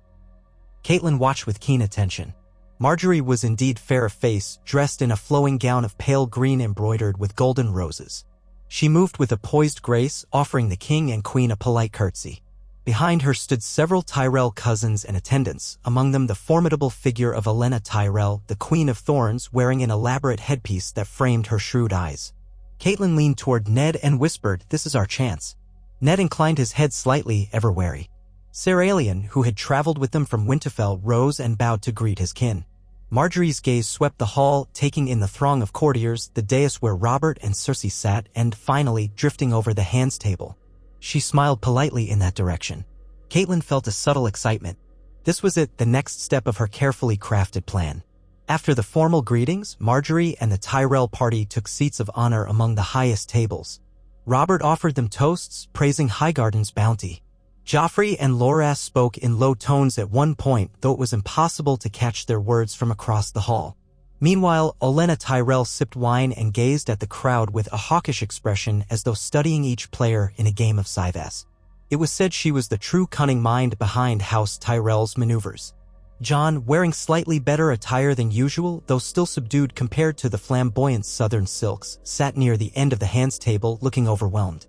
Caitlyn watched with keen attention. Marjgery was indeed fair of face, dressed in a flowing gown of pale green embroidered with golden roses. She moved with a poised grace, offering the king and queen a polite curtsy. Behind her stood several Tyrell cousins and attendants, among them the formidable figure of Oena Tyrell, the Queen of Thorns, wearing an elaborate headpiece that framed her shrewd eyes. Caitlyn leaned toward Ned and whispered, "This is our chance." Ned inclined his head slightly, ever wary. Ser Aelion, who had traveled with them from Winterfell, rose and bowed to greet his kin. Marjorie's gaze swept the hall, taking in the throng of courtiers, the dais where Robert and Cersei sat, and, finally, drifting over the Hand's table. She smiled politely in that direction. Caitlyn felt a subtle excitement. This was it, the next step of her carefully crafted plan. After the formal greetings, Marjgery and the Tyrell party took seats of honor among the highest tables. Robert offered them toasts, praising Highgarden's bounty. Joffrey and Loras spoke in low tones at one point, though it was impossible to catch their words from across the hall. Meanwhile, Oena Tyrell sipped wine and gazed at the crowd with a hawkish expression as though studying each player in a game of Cyvasse. It was said she was the true cunning mind behind House Tyrell's maneuvers. Jon, wearing slightly better attire than usual, though still subdued compared to the flamboyant southern silks, sat near the end of the Hand's table looking overwhelmed.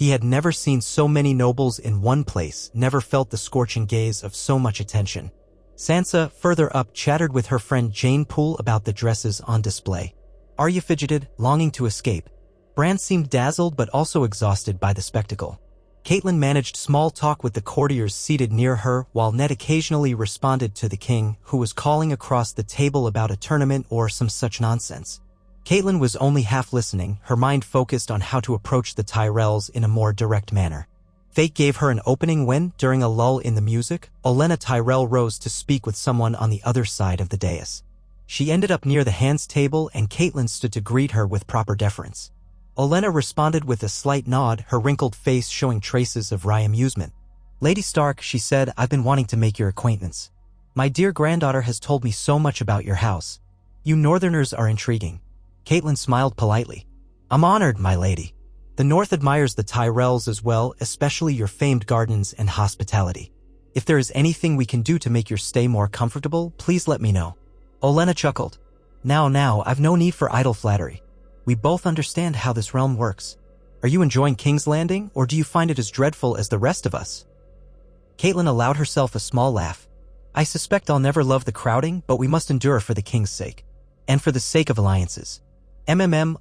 He had never seen so many nobles in one place, never felt the scorching gaze of so much attention. Sansa, further up, chattered with her friend Jane Poole about the dresses on display. Arya fidgeted, longing to escape. Bran seemed dazzled but also exhausted by the spectacle. Caitlyn managed small talk with the courtiers seated near her, while Ned occasionally responded to the king, who was calling across the table about a tournament or some such nonsense. Caitlyn was only half listening, her mind focused on how to approach the Tyrells in a more direct manner. Fate gave her an opening when, during a lull in the music, Olenna Tyrell rose to speak with someone on the other side of the dais. She ended up near the hands table and Caitlyn stood to greet her with proper deference. Olenna responded with a slight nod, her wrinkled face showing traces of wry amusement. "Lady Stark," she said, "I've been wanting to make your acquaintance. My dear granddaughter has told me so much about your house. You Northerners are intriguing." Caitlyn smiled politely. "I'm honored, my lady. The North admires the Tyrells as well, especially your famed gardens and hospitality. If there is anything we can do to make your stay more comfortable, please let me know." Olenna chuckled. Now, I've no need for idle flattery. We both understand how this realm works. Are you enjoying King's Landing, or do you find it as dreadful as the rest of us?" Caitlyn allowed herself a small laugh. "I suspect I'll never love the crowding, but we must endure for the king's sake. And for the sake of alliances."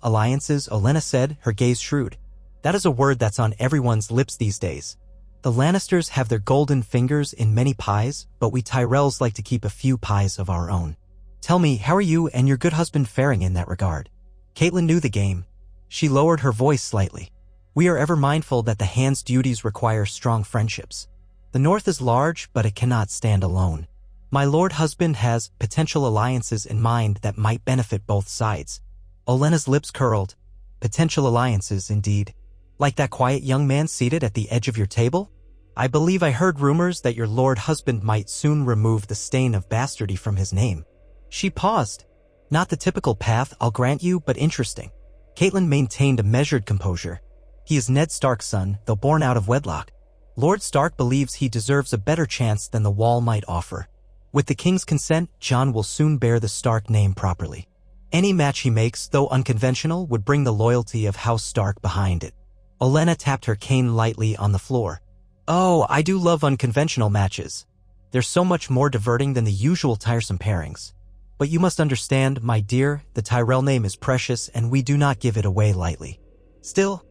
Alliances, Olenna said, her gaze shrewd. "That is a word that's on everyone's lips these days. The Lannisters have their golden fingers in many pies, but we Tyrells like to keep a few pies of our own. Tell me, how are you and your good husband faring in that regard?" Caitlyn knew the game. She lowered her voice slightly. "We are ever mindful that the hand's duties require strong friendships. The North is large, but it cannot stand alone. My lord husband has potential alliances in mind that might benefit both sides." Olenna's lips curled. "Potential alliances, indeed. Like that quiet young man seated at the edge of your table? I believe I heard rumors that your lord husband might soon remove the stain of bastardy from his name." She paused. "Not the typical path, I'll grant you, but interesting." Caitlyn maintained a measured composure. "He is Ned Stark's son, though born out of wedlock. Lord Stark believes he deserves a better chance than the wall might offer. With the king's consent, Jon will soon bear the Stark name properly. Any match he makes, though unconventional, would bring the loyalty of House Stark behind it." Olenna tapped her cane lightly on the floor. "Oh, I do love unconventional matches. They're so much more diverting than the usual tiresome pairings. But you must understand, my dear, the Tyrell name is precious and we do not give it away lightly. Still,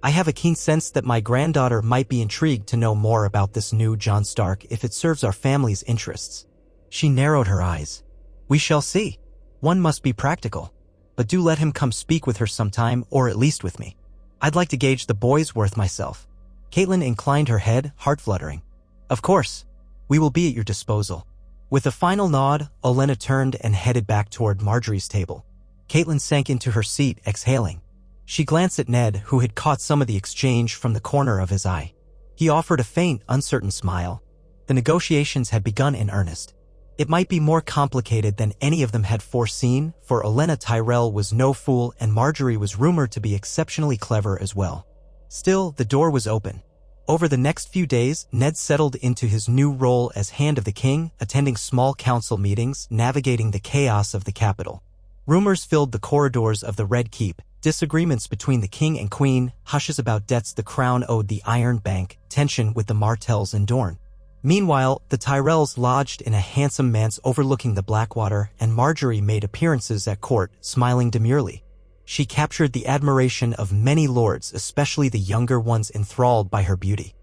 I have a keen sense that my granddaughter might be intrigued to know more about this new Jon Stark if it serves our family's interests." She narrowed her eyes. "We shall see. One must be practical. But do let him come speak with her sometime, or at least with me. I'd like to gauge the boy's worth myself." Caitlyn inclined her head, heart fluttering. "Of course. We will be at your disposal." With a final nod, Olenna turned and headed back toward Marjgery's table. Caitlyn sank into her seat, exhaling. She glanced at Ned, who had caught some of the exchange from the corner of his eye. He offered a faint, uncertain smile. The negotiations had begun in earnest. It might be more complicated than any of them had foreseen, for Olenna Tyrell was no fool and Marjgery was rumored to be exceptionally clever as well. Still, the door was open. Over the next few days, Ned settled into his new role as Hand of the King, attending small council meetings, navigating the chaos of the capital. Rumors filled the corridors of the Red Keep, disagreements between the king and queen, hushes about debts the crown owed the Iron Bank, tension with the Martells and Dorne. Meanwhile, the Tyrells lodged in a handsome manse overlooking the Blackwater, and Marjgery made appearances at court, smiling demurely. She captured the admiration of many lords, especially the younger ones enthralled by her beauty.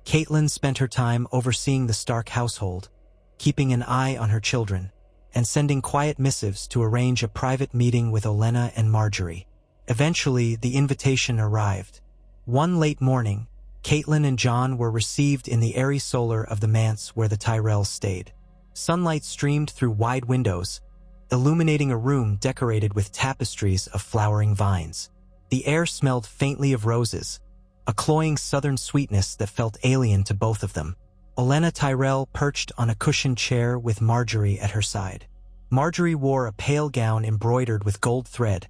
Caitlyn spent her time overseeing the Stark household, keeping an eye on her children, and sending quiet missives to arrange a private meeting with Olenna and Marjgery. Eventually, the invitation arrived. One late morning, Caitlyn and Jon were received in the airy solar of the manse where the Tyrells stayed. Sunlight streamed through wide windows, illuminating a room decorated with tapestries of flowering vines. The air smelled faintly of roses, a cloying southern sweetness that felt alien to both of them. Olenna Tyrell perched on a cushioned chair with Marjgery at her side. Marjgery wore a pale gown embroidered with gold thread,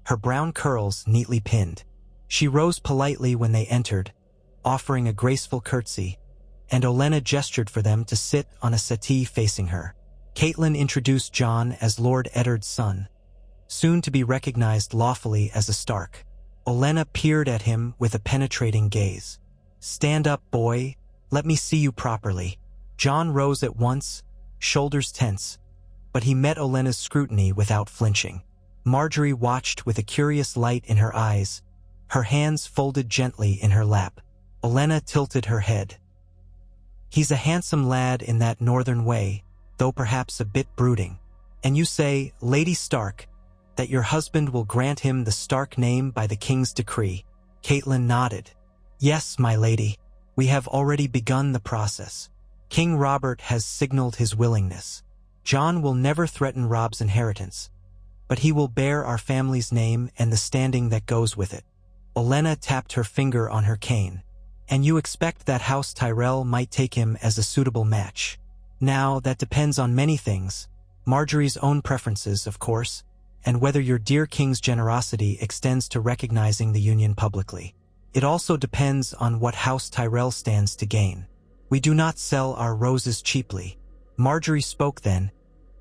her brown curls neatly pinned. She rose politely when they entered, offering a graceful curtsy, and Olenna gestured for them to sit on a settee facing her. Caitlyn introduced Jon as Lord Eddard's son, soon to be recognized lawfully as a Stark. Olenna peered at him with a penetrating gaze. "Stand up, boy. Let me see you properly." Jon rose at once, shoulders tense, but he met Olenna's scrutiny without flinching. Marjgery watched with a curious light in her eyes, her hands folded gently in her lap. Olenna tilted her head. "He's a handsome lad in that northern way, though perhaps a bit brooding. And you say, Lady Stark, that your husband will grant him the Stark name by the king's decree?" Caitlyn nodded. "Yes, my lady. We have already begun the process. King Robert has signaled his willingness. Jon will never threaten Robb's inheritance, but he will bear our family's name and the standing that goes with it." Olenna tapped her finger on her cane. "And you expect that House Tyrell might take him as a suitable match? Now, that depends on many things. Marjorie's own preferences, of course, and whether your dear king's generosity extends to recognizing the union publicly. It also depends on what House Tyrell stands to gain. We do not sell our roses cheaply." Marjgery spoke then,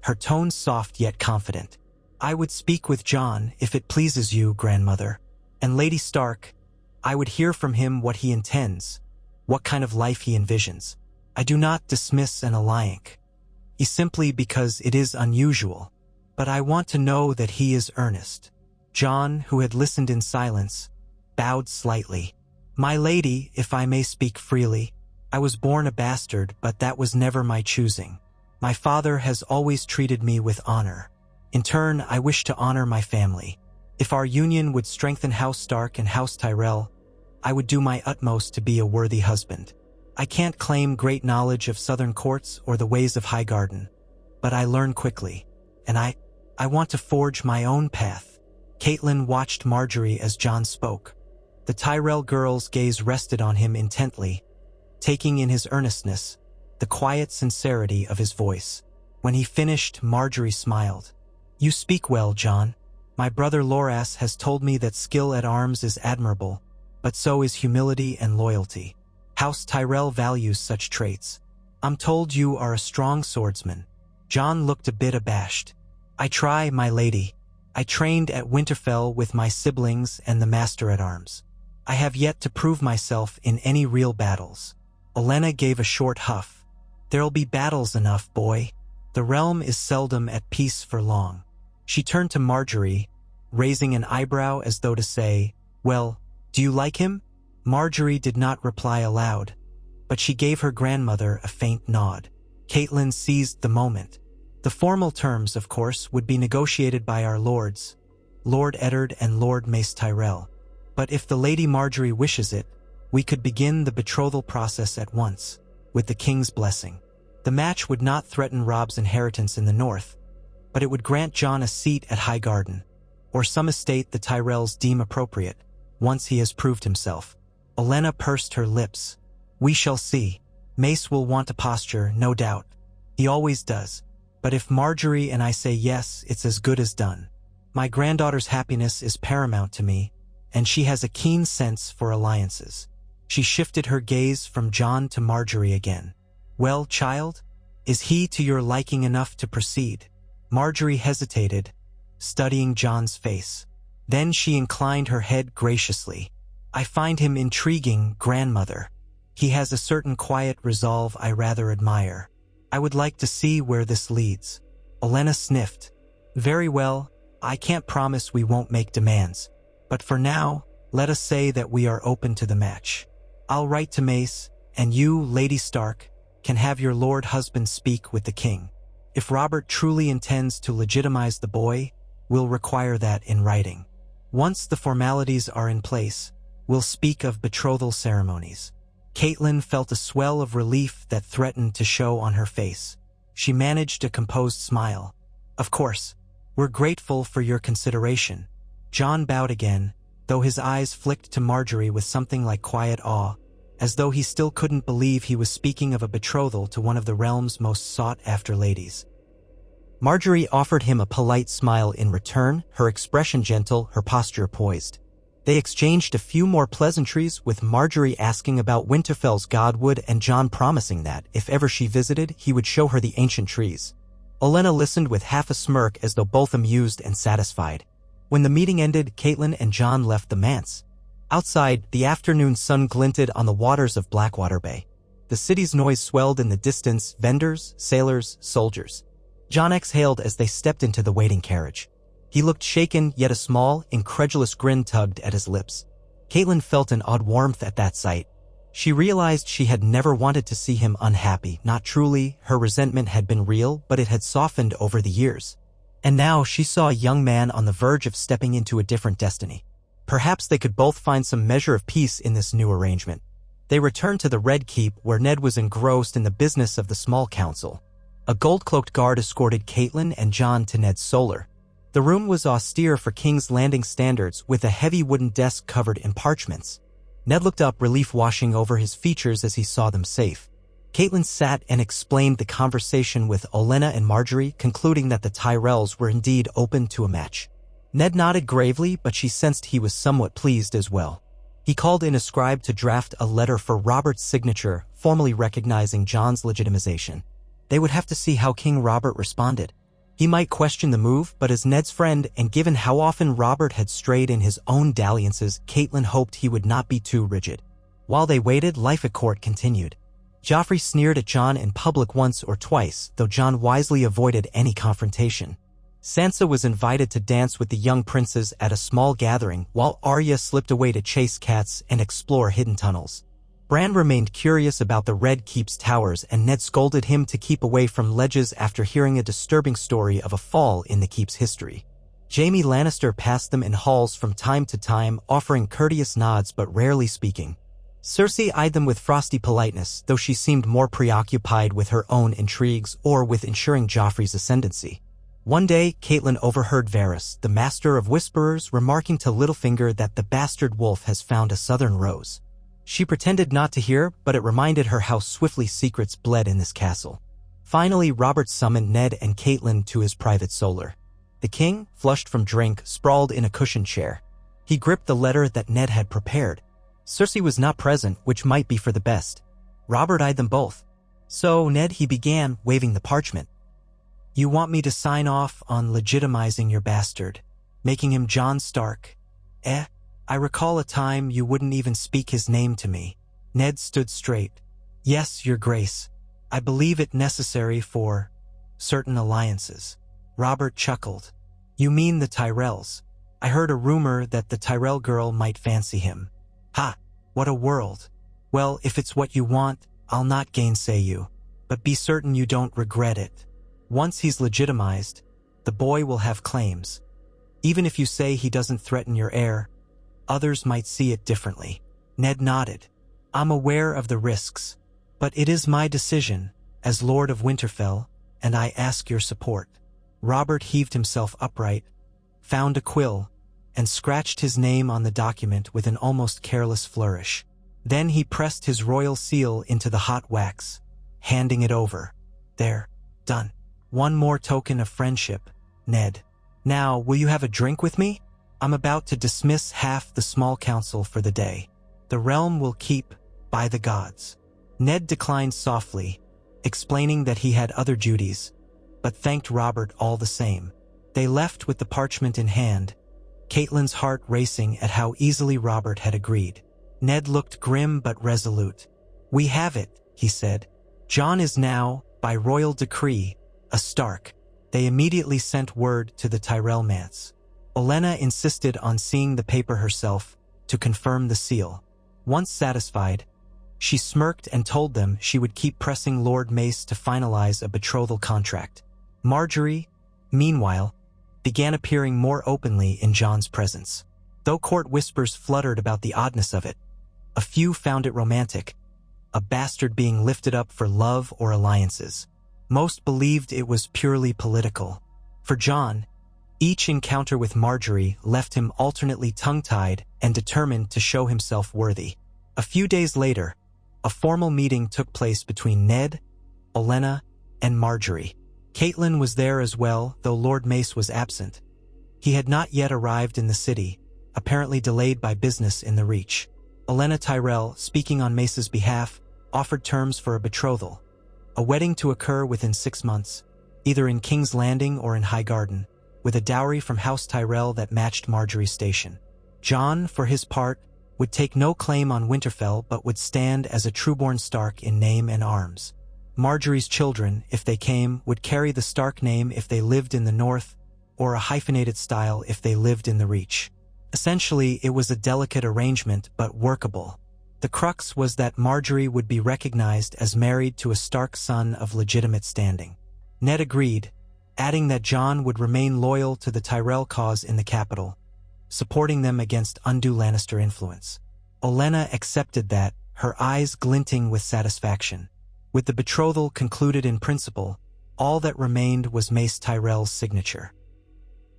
her tone soft yet confident. "I would speak with Jon, if it pleases you, grandmother. And Lady Stark, I would hear from him what he intends, what kind of life he envisions. I do not dismiss an alliance, simply because it is unusual, but I want to know that he is earnest." Jon, who had listened in silence, bowed slightly. "My lady, if I may speak freely, I was born a bastard, but that was never my choosing. My father has always treated me with honor. In turn, I wish to honor my family. If our union would strengthen House Stark and House Tyrell, I would do my utmost to be a worthy husband. I can't claim great knowledge of southern courts or the ways of Highgarden, but I learn quickly, and I want to forge my own path." Caitlyn watched Marjgery as Jon spoke. The Tyrell girl's gaze rested on him intently, taking in his earnestness, the quiet sincerity of his voice. When he finished, Marjgery smiled. "You speak well, Jon. My brother Loras has told me that skill at arms is admirable, but so is humility and loyalty. House Tyrell values such traits. I'm told you are a strong swordsman." Jon looked a bit abashed. "I try, my lady. I trained at Winterfell with my siblings and the master-at-arms. I have yet to prove myself in any real battles." Olenna gave a short huff. "There'll be battles enough, boy. The realm is seldom at peace for long." She turned to Marjgery, raising an eyebrow as though to say, "Well, do you like him?" Marjgery did not reply aloud, but she gave her grandmother a faint nod. Caitlyn seized the moment. "The formal terms, of course, would be negotiated by our lords, Lord Eddard and Lord Mace Tyrell. But if the Lady Marjgery wishes it, we could begin the betrothal process at once, with the king's blessing. The match would not threaten Robb's inheritance in the north, but it would grant Jon a seat at Highgarden, or some estate the Tyrells deem appropriate, once he has proved himself." Olenna pursed her lips. "We shall see. Mace will want a posture, no doubt. He always does. But if Marjgery and I say yes, it's as good as done. My granddaughter's happiness is paramount to me, and she has a keen sense for alliances." She shifted her gaze from Jon to Marjgery again. "Well, child, is he to your liking enough to proceed?" Marjgery hesitated, studying Jon's face. Then she inclined her head graciously. "I find him intriguing, grandmother. He has a certain quiet resolve I rather admire. I would like to see where this leads." Olenna sniffed. "Very well, I can't promise we won't make demands. But for now, let us say that we are open to the match. I'll write to Mace, and you, Lady Stark, can have your lord husband speak with the king. If Robert truly intends to legitimize the boy, we'll require that in writing. Once the formalities are in place, we'll speak of betrothal ceremonies." Caitlyn felt a swell of relief that threatened to show on her face. She managed a composed smile. "Of course, we're grateful for your consideration." Jon bowed again, though his eyes flicked to Marjgery with something like quiet awe, as though he still couldn't believe he was speaking of a betrothal to one of the realm's most sought-after ladies. Marjgery offered him a polite smile in return, her expression gentle, her posture poised. They exchanged a few more pleasantries, with Marjgery asking about Winterfell's godwood and Jon promising that, if ever she visited, he would show her the ancient trees. Olenna listened with half a smirk as though both amused and satisfied. When the meeting ended, Caitlyn and Jon left the manse. Outside, the afternoon sun glinted on the waters of Blackwater Bay. The city's noise swelled in the distance, vendors, sailors, soldiers. Jon exhaled as they stepped into the waiting carriage. He looked shaken, yet a small, incredulous grin tugged at his lips. Caitlyn felt an odd warmth at that sight. She realized she had never wanted to see him unhappy. Not truly, her resentment had been real, but it had softened over the years. And now she saw a young man on the verge of stepping into a different destiny. Perhaps they could both find some measure of peace in this new arrangement. They returned to the Red Keep, where Ned was engrossed in the business of the small council. A gold-cloaked guard escorted Caitlyn and Jon to Ned's solar. The room was austere for King's Landing standards, with a heavy wooden desk covered in parchments. Ned looked up, relief washing over his features as he saw them safe. Caitlyn sat and explained the conversation with Oena and Marjgery, concluding that the Tyrells were indeed open to a match. Ned nodded gravely, but she sensed he was somewhat pleased as well. He called in a scribe to draft a letter for Robert's signature, formally recognizing Jon's legitimization. They would have to see how King Robert responded. He might question the move, but as Ned's friend, and given how often Robert had strayed in his own dalliances, Caitlyn hoped he would not be too rigid. While they waited, life at court continued. Joffrey sneered at Jon in public once or twice, though Jon wisely avoided any confrontation. Sansa was invited to dance with the young princes at a small gathering, while Arya slipped away to chase cats and explore hidden tunnels. Bran remained curious about the Red Keep's towers, and Ned scolded him to keep away from ledges after hearing a disturbing story of a fall in the keep's history. Jaime Lannister passed them in halls from time to time, offering courteous nods but rarely speaking. Cersei eyed them with frosty politeness, though she seemed more preoccupied with her own intrigues or with ensuring Joffrey's ascendancy. One day, Caitlyn overheard Varys, the master of whisperers, remarking to Littlefinger that the bastard wolf has found a southern rose. She pretended not to hear, but it reminded her how swiftly secrets bled in this castle. Finally, Robert summoned Ned and Caitlyn to his private solar. The king, flushed from drink, sprawled in a cushioned chair. He gripped the letter that Ned had prepared. Cersei was not present, which might be for the best. Robert eyed them both. "So, Ned," he began, waving the parchment. "You want me to sign off on legitimizing your bastard, making him Jon Stark? I recall a time you wouldn't even speak his name to me." Ned stood straight. "Yes, your grace. I believe it necessary for certain alliances." Robert chuckled. "You mean the Tyrells? I heard a rumor that the Tyrell girl might fancy him." "Ha! What a world. Well, if it's what you want, I'll not gainsay you. But be certain you don't regret it. Once he's legitimized, the boy will have claims. Even if you say he doesn't threaten your heir, others might see it differently." Ned nodded. "I'm aware of the risks, but it is my decision, as Lord of Winterfell, and I ask your support." Robert heaved himself upright, found a quill, and scratched his name on the document with an almost careless flourish. Then he pressed his royal seal into the hot wax, handing it over. "There, done. One more token of friendship, Ned. Now, will you have a drink with me? I'm about to dismiss half the small council for the day. The realm will keep by the gods." Ned declined softly, explaining that he had other duties, but thanked Robert all the same. They left with the parchment in hand, Caitlyn's heart racing at how easily Robert had agreed. Ned looked grim but resolute. "We have it," he said. "Jon is now, by royal decree, a Stark." They immediately sent word to the Tyrell manse. Oena insisted on seeing the paper herself to confirm the seal. Once satisfied, she smirked and told them she would keep pressing Lord Mace to finalize a betrothal contract. Marjgery, meanwhile, began appearing more openly in Jon's presence. Though court whispers fluttered about the oddness of it, a few found it romantic, a bastard being lifted up for love or alliances. Most believed it was purely political. For Jon, each encounter with Marjgery left him alternately tongue-tied and determined to show himself worthy. A few days later, a formal meeting took place between Ned, Oena, and Marjgery. Caitlyn was there as well, though Lord Mace was absent. He had not yet arrived in the city, apparently delayed by business in the Reach. Oena Tyrell, speaking on Mace's behalf, offered terms for a betrothal, a wedding to occur within 6 months, either in King's Landing or in Highgarden. with a dowry from House Tyrell that matched Marjgery's station. Jon, for his part, would take no claim on Winterfell but would stand as a trueborn Stark in name and arms. Marjgery's children, if they came, would carry the Stark name if they lived in the north, or a hyphenated style if they lived in the Reach. Essentially, it was a delicate arrangement but workable. The crux was that Marjgery would be recognized as married to a Stark son of legitimate standing. Ned agreed, adding that Jon would remain loyal to the Tyrell cause in the capital, supporting them against undue Lannister influence. Olenna accepted that, her eyes glinting with satisfaction. With the betrothal concluded in principle, all that remained was Mace Tyrell's signature.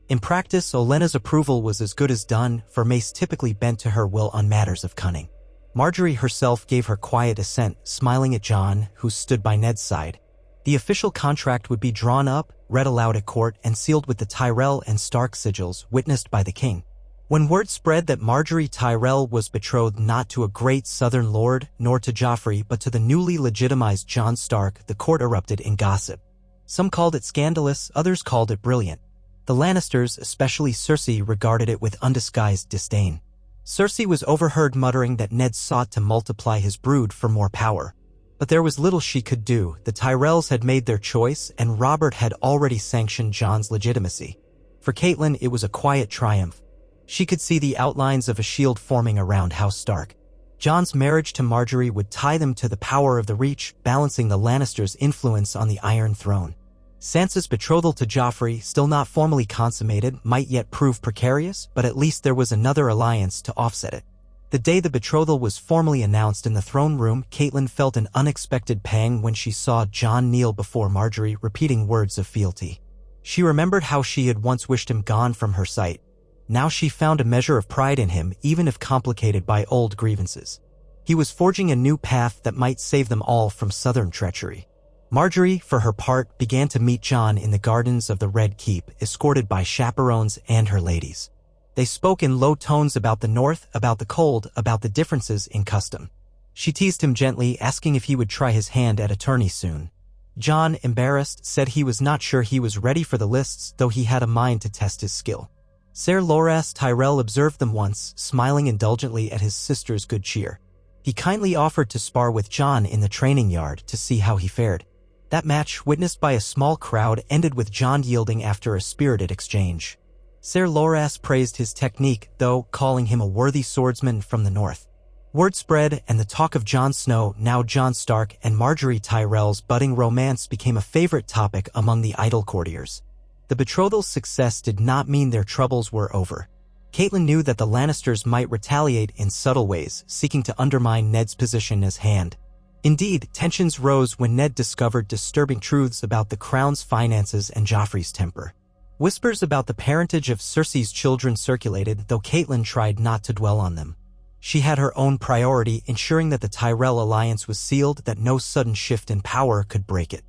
In practice, Olenna's approval was as good as done, for Mace typically bent to her will on matters of cunning. Marjgery herself gave her quiet assent, smiling at Jon, who stood by Ned's side. The official contract would be drawn up, read aloud at court, and sealed with the Tyrell and Stark sigils witnessed by the king. When word spread that Marjgery Tyrell was betrothed not to a great southern lord, nor to Joffrey, but to the newly legitimized Jon Stark, the court erupted in gossip. Some called it scandalous, others called it brilliant. The Lannisters, especially Cersei, regarded it with undisguised disdain. Cersei was overheard muttering that Ned sought to multiply his brood for more power. But there was little she could do. The Tyrells had made their choice, and Robert had already sanctioned Jon's legitimacy. For Caitlyn, it was a quiet triumph. She could see the outlines of a shield forming around House Stark. Jon's marriage to Marjgery would tie them to the power of the Reach, balancing the Lannisters' influence on the Iron Throne. Sansa's betrothal to Joffrey, still not formally consummated, might yet prove precarious, but at least there was another alliance to offset it. The day the betrothal was formally announced in the throne room, Caitlyn felt an unexpected pang when she saw Jon kneel before Marjgery, repeating words of fealty. She remembered how she had once wished him gone from her sight. Now she found a measure of pride in him, even if complicated by old grievances. He was forging a new path that might save them all from southern treachery. Marjgery, for her part, began to meet Jon in the gardens of the Red Keep, escorted by chaperones and her ladies. They spoke in low tones about the north, about the cold, about the differences in custom. She teased him gently, asking if he would try his hand at attorney soon. Jon, embarrassed, said he was not sure he was ready for the lists, though he had a mind to test his skill. Ser Loras Tyrell observed them once, smiling indulgently at his sister's good cheer. He kindly offered to spar with Jon in the training yard to see how he fared. That match, witnessed by a small crowd, ended with Jon yielding after a spirited exchange. Ser Loras praised his technique, though, calling him a worthy swordsman from the north. Word spread, and the talk of Jon Snow, now Jon Stark, and Marjgery Tyrell's budding romance became a favorite topic among the idle courtiers. The betrothal's success did not mean their troubles were over. Caitlyn knew that the Lannisters might retaliate in subtle ways, seeking to undermine Ned's position as Hand. Indeed, tensions rose when Ned discovered disturbing truths about the crown's finances and Joffrey's temper. Whispers about the parentage of Cersei's children circulated, though Caitlyn tried not to dwell on them. She had her own priority, ensuring that the Tyrell alliance was sealed, that no sudden shift in power could break it.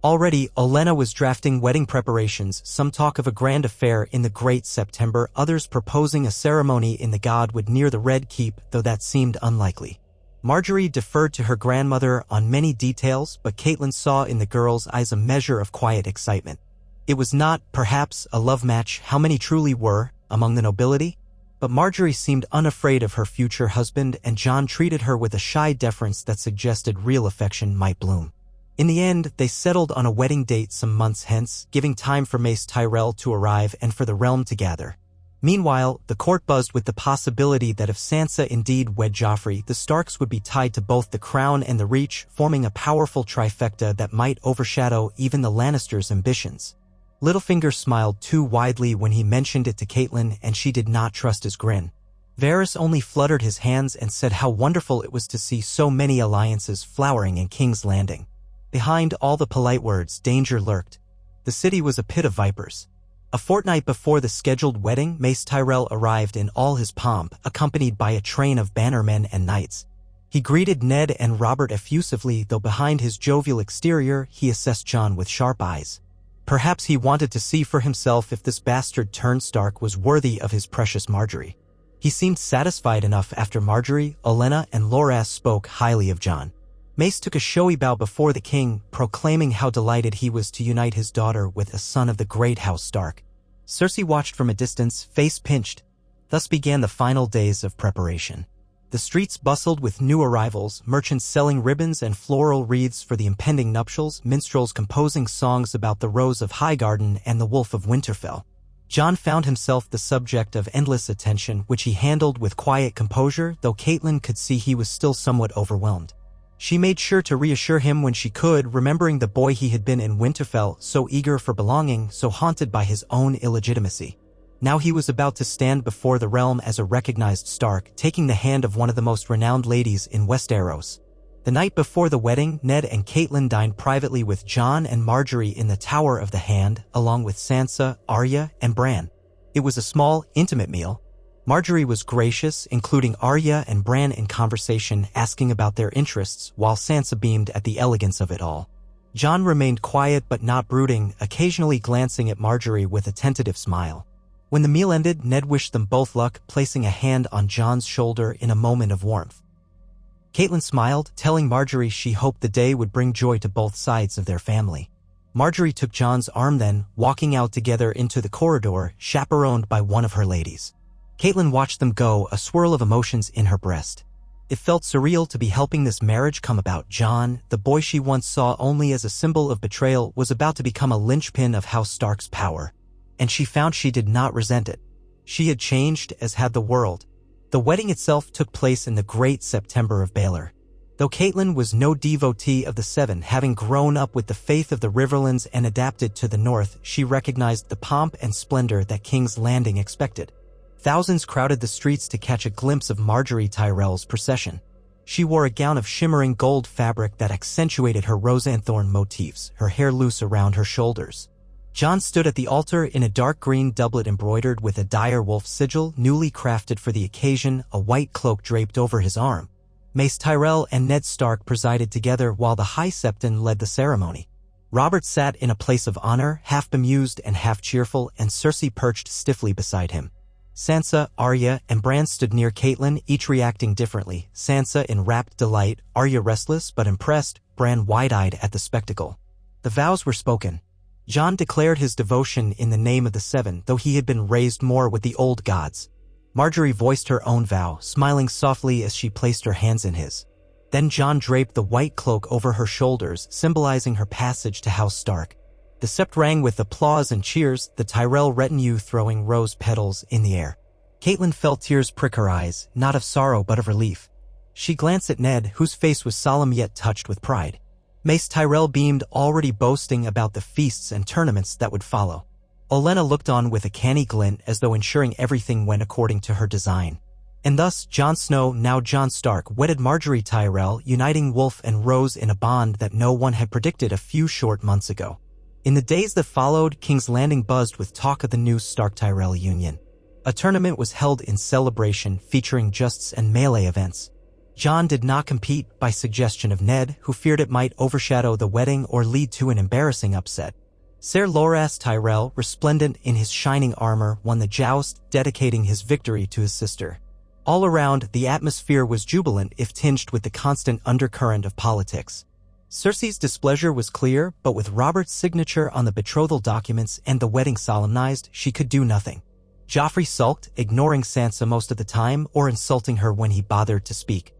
Already, Olenna was drafting wedding preparations, some talk of a grand affair in the Great September, others proposing a ceremony in the Godwood near the Red Keep, though that seemed unlikely. Marjgery deferred to her grandmother on many details, but Caitlyn saw in the girl's eyes a measure of quiet excitement. It was not, perhaps, a love match, how many truly were, among the nobility? But Marjgery seemed unafraid of her future husband, and Jon treated her with a shy deference that suggested real affection might bloom. In the end, they settled on a wedding date some months hence, giving time for Mace Tyrell to arrive and for the realm to gather. Meanwhile, the court buzzed with the possibility that if Sansa indeed wed Joffrey, the Starks would be tied to both the crown and the Reach, forming a powerful trifecta that might overshadow even the Lannisters' ambitions. Littlefinger smiled too widely when he mentioned it to Caitlyn, and she did not trust his grin. Varys only fluttered his hands and said how wonderful it was to see so many alliances flowering in King's Landing. Behind all the polite words, danger lurked. The city was a pit of vipers. A fortnight before the scheduled wedding, Mace Tyrell arrived in all his pomp, accompanied by a train of bannermen and knights. He greeted Ned and Robert effusively, though behind his jovial exterior, he assessed Jon with sharp eyes. Perhaps he wanted to see for himself if this bastard turned Stark was worthy of his precious Marjgery. He seemed satisfied enough after Marjgery, Olenna, and Loras spoke highly of Jon. Mace took a showy bow before the king, proclaiming how delighted he was to unite his daughter with a son of the great House Stark. Cersei watched from a distance, face pinched. Thus began the final days of preparation. The streets bustled with new arrivals, merchants selling ribbons and floral wreaths for the impending nuptials, minstrels composing songs about the Rose of Highgarden and the Wolf of Winterfell. Jon found himself the subject of endless attention, which he handled with quiet composure, though Caitlyn could see he was still somewhat overwhelmed. She made sure to reassure him when she could, remembering the boy he had been in Winterfell, so eager for belonging, so haunted by his own illegitimacy. Now he was about to stand before the realm as a recognized Stark, taking the hand of one of the most renowned ladies in Westeros. The night before the wedding, Ned and Caitlyn dined privately with Jon and Marjgery in the Tower of the Hand, along with Sansa, Arya, and Bran. It was a small, intimate meal. Marjgery was gracious, including Arya and Bran in conversation, asking about their interests, while Sansa beamed at the elegance of it all. Jon remained quiet but not brooding, occasionally glancing at Marjgery with a tentative smile. When the meal ended, Ned wished them both luck, placing a hand on Jon's shoulder in a moment of warmth. Caitlyn smiled, telling Marjgery she hoped the day would bring joy to both sides of their family. Marjgery took Jon's arm then, walking out together into the corridor, chaperoned by one of her ladies. Caitlyn watched them go, a swirl of emotions in her breast. It felt surreal to be helping this marriage come about. Jon, the boy she once saw only as a symbol of betrayal, was about to become a linchpin of House Stark's power. And she found she did not resent it. She had changed, as had the world. The wedding itself took place in the Great September of Baelor. Though Caitlyn was no devotee of the Seven, having grown up with the faith of the Riverlands and adapted to the north, she recognized the pomp and splendor that King's Landing expected. Thousands crowded the streets to catch a glimpse of Marjgery Tyrell's procession. She wore a gown of shimmering gold fabric that accentuated her rosanthorn motifs, her hair loose around her shoulders. Jon stood at the altar in a dark green doublet embroidered with a dire wolf sigil, newly crafted for the occasion, a white cloak draped over his arm. Mace Tyrell and Ned Stark presided together while the High Septon led the ceremony. Robert sat in a place of honor, half bemused and half cheerful, and Cersei perched stiffly beside him. Sansa, Arya, and Bran stood near Caitlyn, each reacting differently, Sansa in rapt delight, Arya restless but impressed, Bran wide-eyed at the spectacle. The vows were spoken. Jon declared his devotion in the name of the Seven, though he had been raised more with the old gods. Marjgery voiced her own vow, smiling softly as she placed her hands in his. Then Jon draped the white cloak over her shoulders, symbolizing her passage to House Stark. The sept rang with applause and cheers, the Tyrell retinue throwing rose petals in the air. Caitlyn felt tears prick her eyes, not of sorrow but of relief. She glanced at Ned, whose face was solemn yet touched with pride. Mace Tyrell beamed, already boasting about the feasts and tournaments that would follow. Olenna looked on with a canny glint, as though ensuring everything went according to her design. And thus, Jon Snow, now Jon Stark, wedded Marjgery Tyrell, uniting Wolf and Rose in a bond that no one had predicted a few short months ago. In the days that followed, King's Landing buzzed with talk of the new Stark-Tyrell union. A tournament was held in celebration, featuring justs and melee events. Jon did not compete, by suggestion of Ned, who feared it might overshadow the wedding or lead to an embarrassing upset. Ser Loras Tyrell, resplendent in his shining armor, won the joust, dedicating his victory to his sister. All around, the atmosphere was jubilant if tinged with the constant undercurrent of politics. Cersei's displeasure was clear, but with Robert's signature on the betrothal documents and the wedding solemnized, she could do nothing. Joffrey sulked, ignoring Sansa most of the time or insulting her when he bothered to speak.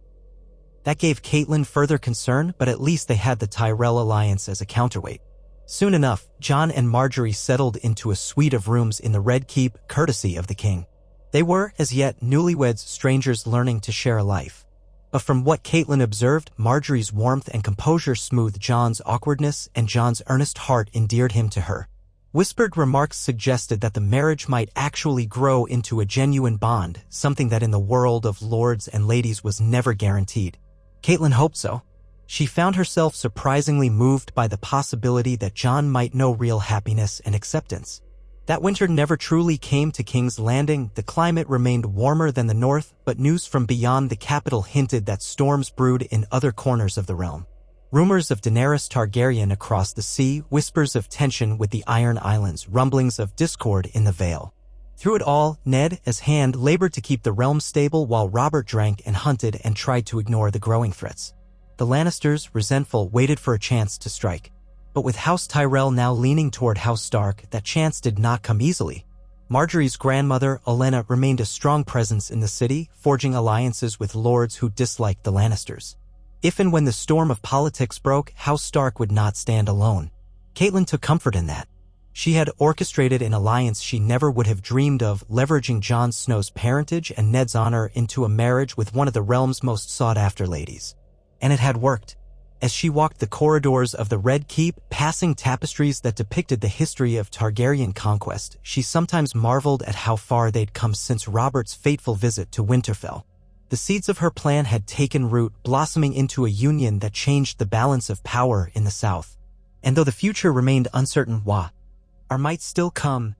That gave Caitlyn further concern, but at least they had the Tyrell alliance as a counterweight. Soon enough, Jon and Marjgery settled into a suite of rooms in the Red Keep, courtesy of the king. They were, as yet, newlyweds, strangers learning to share a life. But from what Caitlyn observed, Marjorie's warmth and composure smoothed Jon's awkwardness, and Jon's earnest heart endeared him to her. Whispered remarks suggested that the marriage might actually grow into a genuine bond, something that in the world of lords and ladies was never guaranteed. Caitlyn hoped so. She found herself surprisingly moved by the possibility that Jon might know real happiness and acceptance. That winter never truly came to King's Landing. The climate remained warmer than the north, but news from beyond the capital hinted that storms brewed in other corners of the realm. Rumors of Daenerys Targaryen across the sea, whispers of tension with the Iron Islands, rumblings of discord in the Vale. Through it all, Ned, as hand, labored to keep the realm stable while Robert drank and hunted and tried to ignore the growing threats. The Lannisters, resentful, waited for a chance to strike. But with House Tyrell now leaning toward House Stark, that chance did not come easily. Marjgery's grandmother, Oena, remained a strong presence in the city, forging alliances with lords who disliked the Lannisters. If and when the storm of politics broke, House Stark would not stand alone. Caitlyn took comfort in that. She had orchestrated an alliance she never would have dreamed of, leveraging Jon Snow's parentage and Ned's honor into a marriage with one of the realm's most sought-after ladies. And it had worked. As she walked the corridors of the Red Keep, passing tapestries that depicted the history of Targaryen conquest, she sometimes marveled at how far they'd come since Robert's fateful visit to Winterfell. The seeds of her plan had taken root, blossoming into a union that changed the balance of power in the south. And though the future remained uncertain, might still come,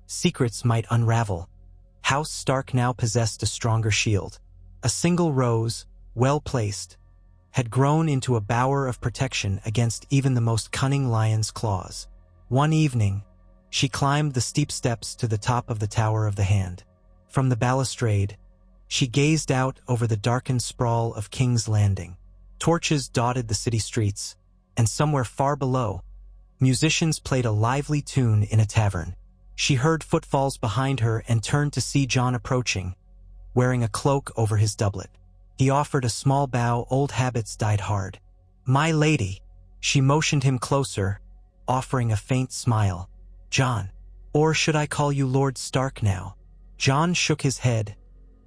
secrets might unravel. House Stark now possessed a stronger shield. A single rose, well placed, had grown into a bower of protection against even the most cunning lion's claws. One evening, she climbed the steep steps to the top of the Tower of the Hand. From the balustrade, she gazed out over the darkened sprawl of King's Landing. Torches dotted the city streets, and somewhere far below, musicians played a lively tune in a tavern. She heard footfalls behind her and turned to see Jon approaching, wearing a cloak over his doublet. He offered a small bow. Old habits died hard. "My lady." She motioned him closer, offering a faint smile. "Jon. Or should I call you Lord Stark now?" Jon shook his head,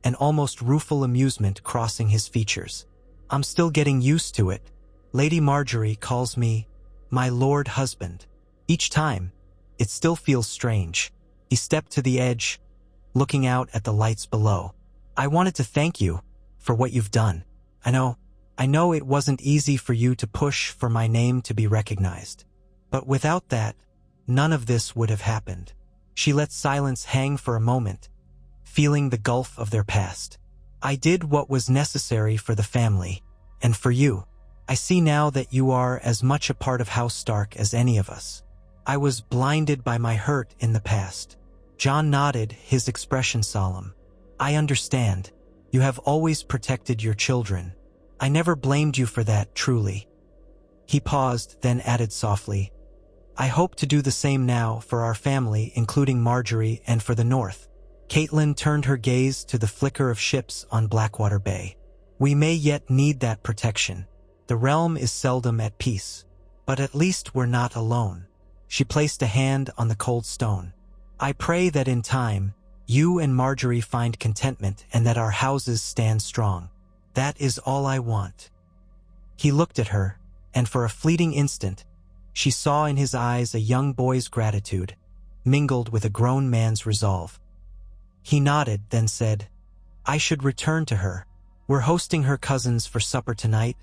an almost rueful amusement crossing his features. "I'm still getting used to it. Lady Marjgery calls me my lord husband. Each time, it still feels strange." He stepped to the edge, looking out at the lights below. "I wanted to thank you for what you've done. I know it wasn't easy for you to push for my name to be recognized. But without that, none of this would have happened." She let silence hang for a moment, feeling the gulf of their past. "I did what was necessary for the family, and for you. I see now that you are as much a part of House Stark as any of us. I was blinded by my hurt in the past." Jon nodded, his expression solemn. "I understand. You have always protected your children. I never blamed you for that, truly." He paused, then added softly, "I hope to do the same now for our family, including Marjgery, and for the North." Caitlyn turned her gaze to the flicker of ships on Blackwater Bay. "We may yet need that protection. The realm is seldom at peace. But at least we're not alone." She placed a hand on the cold stone. "I pray that in time, you and Marjgery find contentment and that our houses stand strong. That is all I want." He looked at her, and for a fleeting instant, she saw in his eyes a young boy's gratitude, mingled with a grown man's resolve. He nodded, then said, "I should return to her. We're hosting her cousins for supper tonight,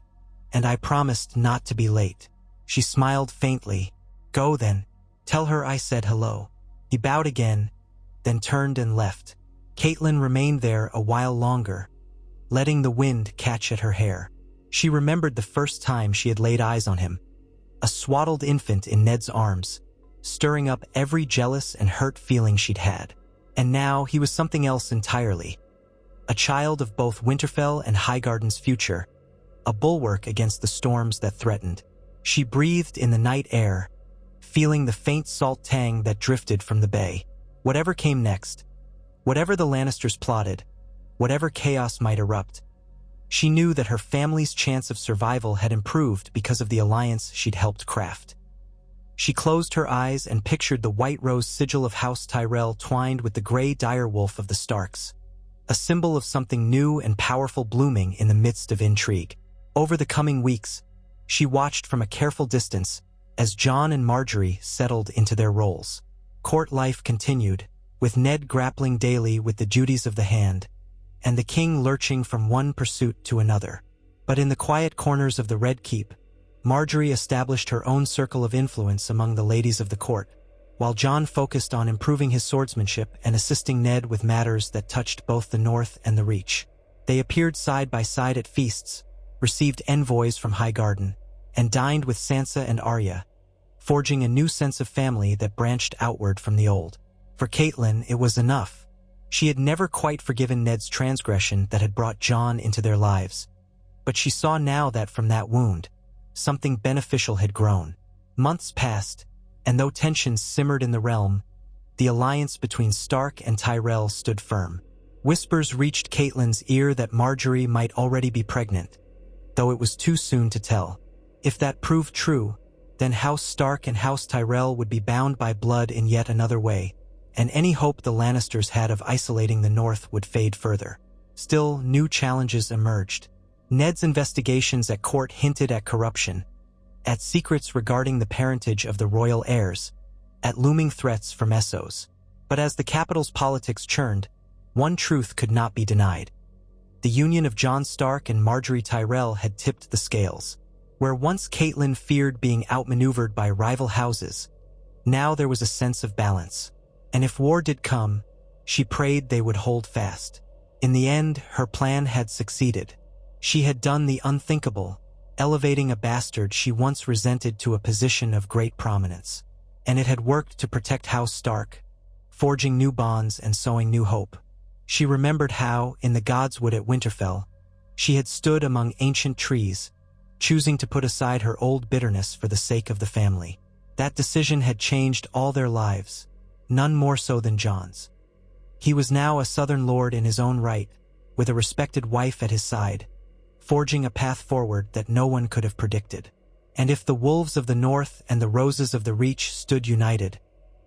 and I promised not to be late." She smiled faintly. "Go then. Tell her I said hello." He bowed again, then turned and left. Caitlyn remained there a while longer, letting the wind catch at her hair. She remembered the first time she had laid eyes on him, a swaddled infant in Ned's arms, stirring up every jealous and hurt feeling she'd had. And now he was something else entirely. A child of both Winterfell and Highgarden's future, a bulwark against the storms that threatened. She breathed in the night air, feeling the faint salt tang that drifted from the bay. Whatever came next, whatever the Lannisters plotted, whatever chaos might erupt, she knew that her family's chance of survival had improved because of the alliance she'd helped craft. She closed her eyes and pictured the white rose sigil of House Tyrell twined with the gray direwolf of the Starks, a symbol of something new and powerful blooming in the midst of intrigue. Over the coming weeks, she watched from a careful distance as Jon and Marjgery settled into their roles. Court life continued, with Ned grappling daily with the duties of the hand, and the king lurching from one pursuit to another. But in the quiet corners of the Red Keep, Marjgery established her own circle of influence among the ladies of the court, while Jon focused on improving his swordsmanship and assisting Ned with matters that touched both the North and the Reach. They appeared side by side at feasts, received envoys from Highgarden, and dined with Sansa and Arya, forging a new sense of family that branched outward from the old. For Caitlyn, it was enough. She had never quite forgiven Ned's transgression that had brought Jon into their lives, but she saw now that from that wound, something beneficial had grown. Months passed, and though tensions simmered in the realm, The alliance between Stark and Tyrell stood firm. Whispers reached Caitlyn's ear that Marjgery might already be pregnant, though it was too soon to tell. If that proved true, then House Stark and House Tyrell would be bound by blood in yet another way, and any hope the Lannisters had of isolating the North would fade further. Still, new challenges emerged. Ned's investigations at court hinted at corruption, at secrets regarding the parentage of the royal heirs, at looming threats from Essos. But as the capital's politics churned, one truth could not be denied. The union of Jon Stark and Marjgery Tyrell had tipped the scales. Where once Caitlyn feared being outmaneuvered by rival houses, now there was a sense of balance. And if war did come, she prayed they would hold fast. In the end, her plan had succeeded. She had done the unthinkable, elevating a bastard she once resented to a position of great prominence. And it had worked to protect House Stark, forging new bonds and sowing new hope. She remembered how, in the Godswood at Winterfell, she had stood among ancient trees, choosing to put aside her old bitterness for the sake of the family. That decision had changed all their lives, none more so than Jon's. He was now a Southern lord in his own right, with a respected wife at his side, forging a path forward that no one could have predicted. And if the wolves of the North and the roses of the Reach stood united,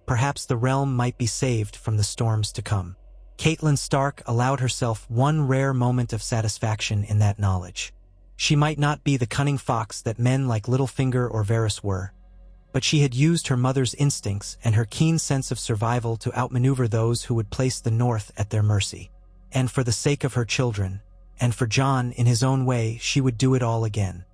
perhaps the realm might be saved from the storms to come. Catelyn Stark allowed herself one rare moment of satisfaction in that knowledge. She might not be the cunning fox that men like Littlefinger or Varys were, but she had used her mother's instincts and her keen sense of survival to outmaneuver those who would place the North at their mercy. And for the sake of her children, and for Jon in his own way, she would do it all again.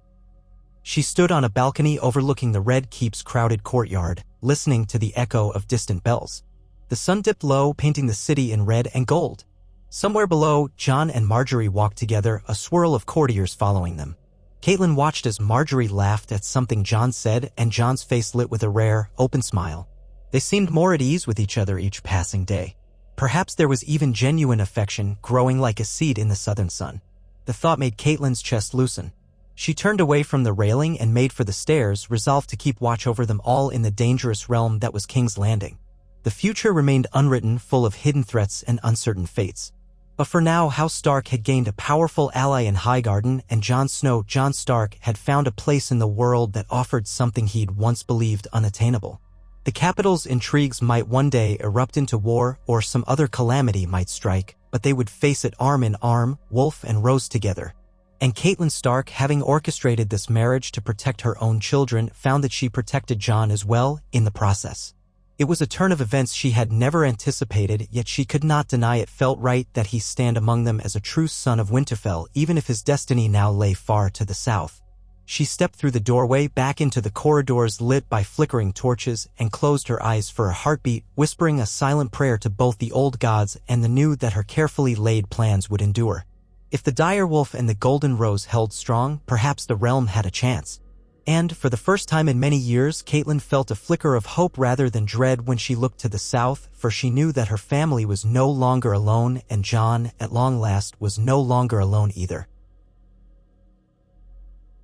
She stood on a balcony overlooking the Red Keep's crowded courtyard, listening to the echo of distant bells. The sun dipped low, painting the city in red and gold. Somewhere below, Jon and Marjgery walked together, a swirl of courtiers following them. Caitlyn watched as Marjgery laughed at something Jon said, and Jon's face lit with a rare, open smile. They seemed more at ease with each other each passing day. Perhaps there was even genuine affection growing like a seed in the southern sun. The thought made Caitlyn's chest loosen. She turned away from the railing and made for the stairs, resolved to keep watch over them all in the dangerous realm that was King's Landing. The future remained unwritten, full of hidden threats and uncertain fates. But for now, House Stark had gained a powerful ally in Highgarden, and Jon Stark had found a place in the world that offered something he'd once believed unattainable. The capital's intrigues might one day erupt into war, or some other calamity might strike, but they would face it arm in arm, wolf and rose together. And Catelyn Stark, having orchestrated this marriage to protect her own children, found that she protected Jon as well in the process. It was a turn of events she had never anticipated, yet she could not deny it felt right that he stand among them as a true son of Winterfell, even if his destiny now lay far to the south. She stepped through the doorway, back into the corridors lit by flickering torches, and closed her eyes for a heartbeat, whispering a silent prayer to both the old gods and the new that her carefully laid plans would endure. If the direwolf and the golden rose held strong, perhaps the realm had a chance. And, for the first time in many years, Caitlyn felt a flicker of hope rather than dread when she looked to the south, for she knew that her family was no longer alone, and Jon, at long last, was no longer alone either.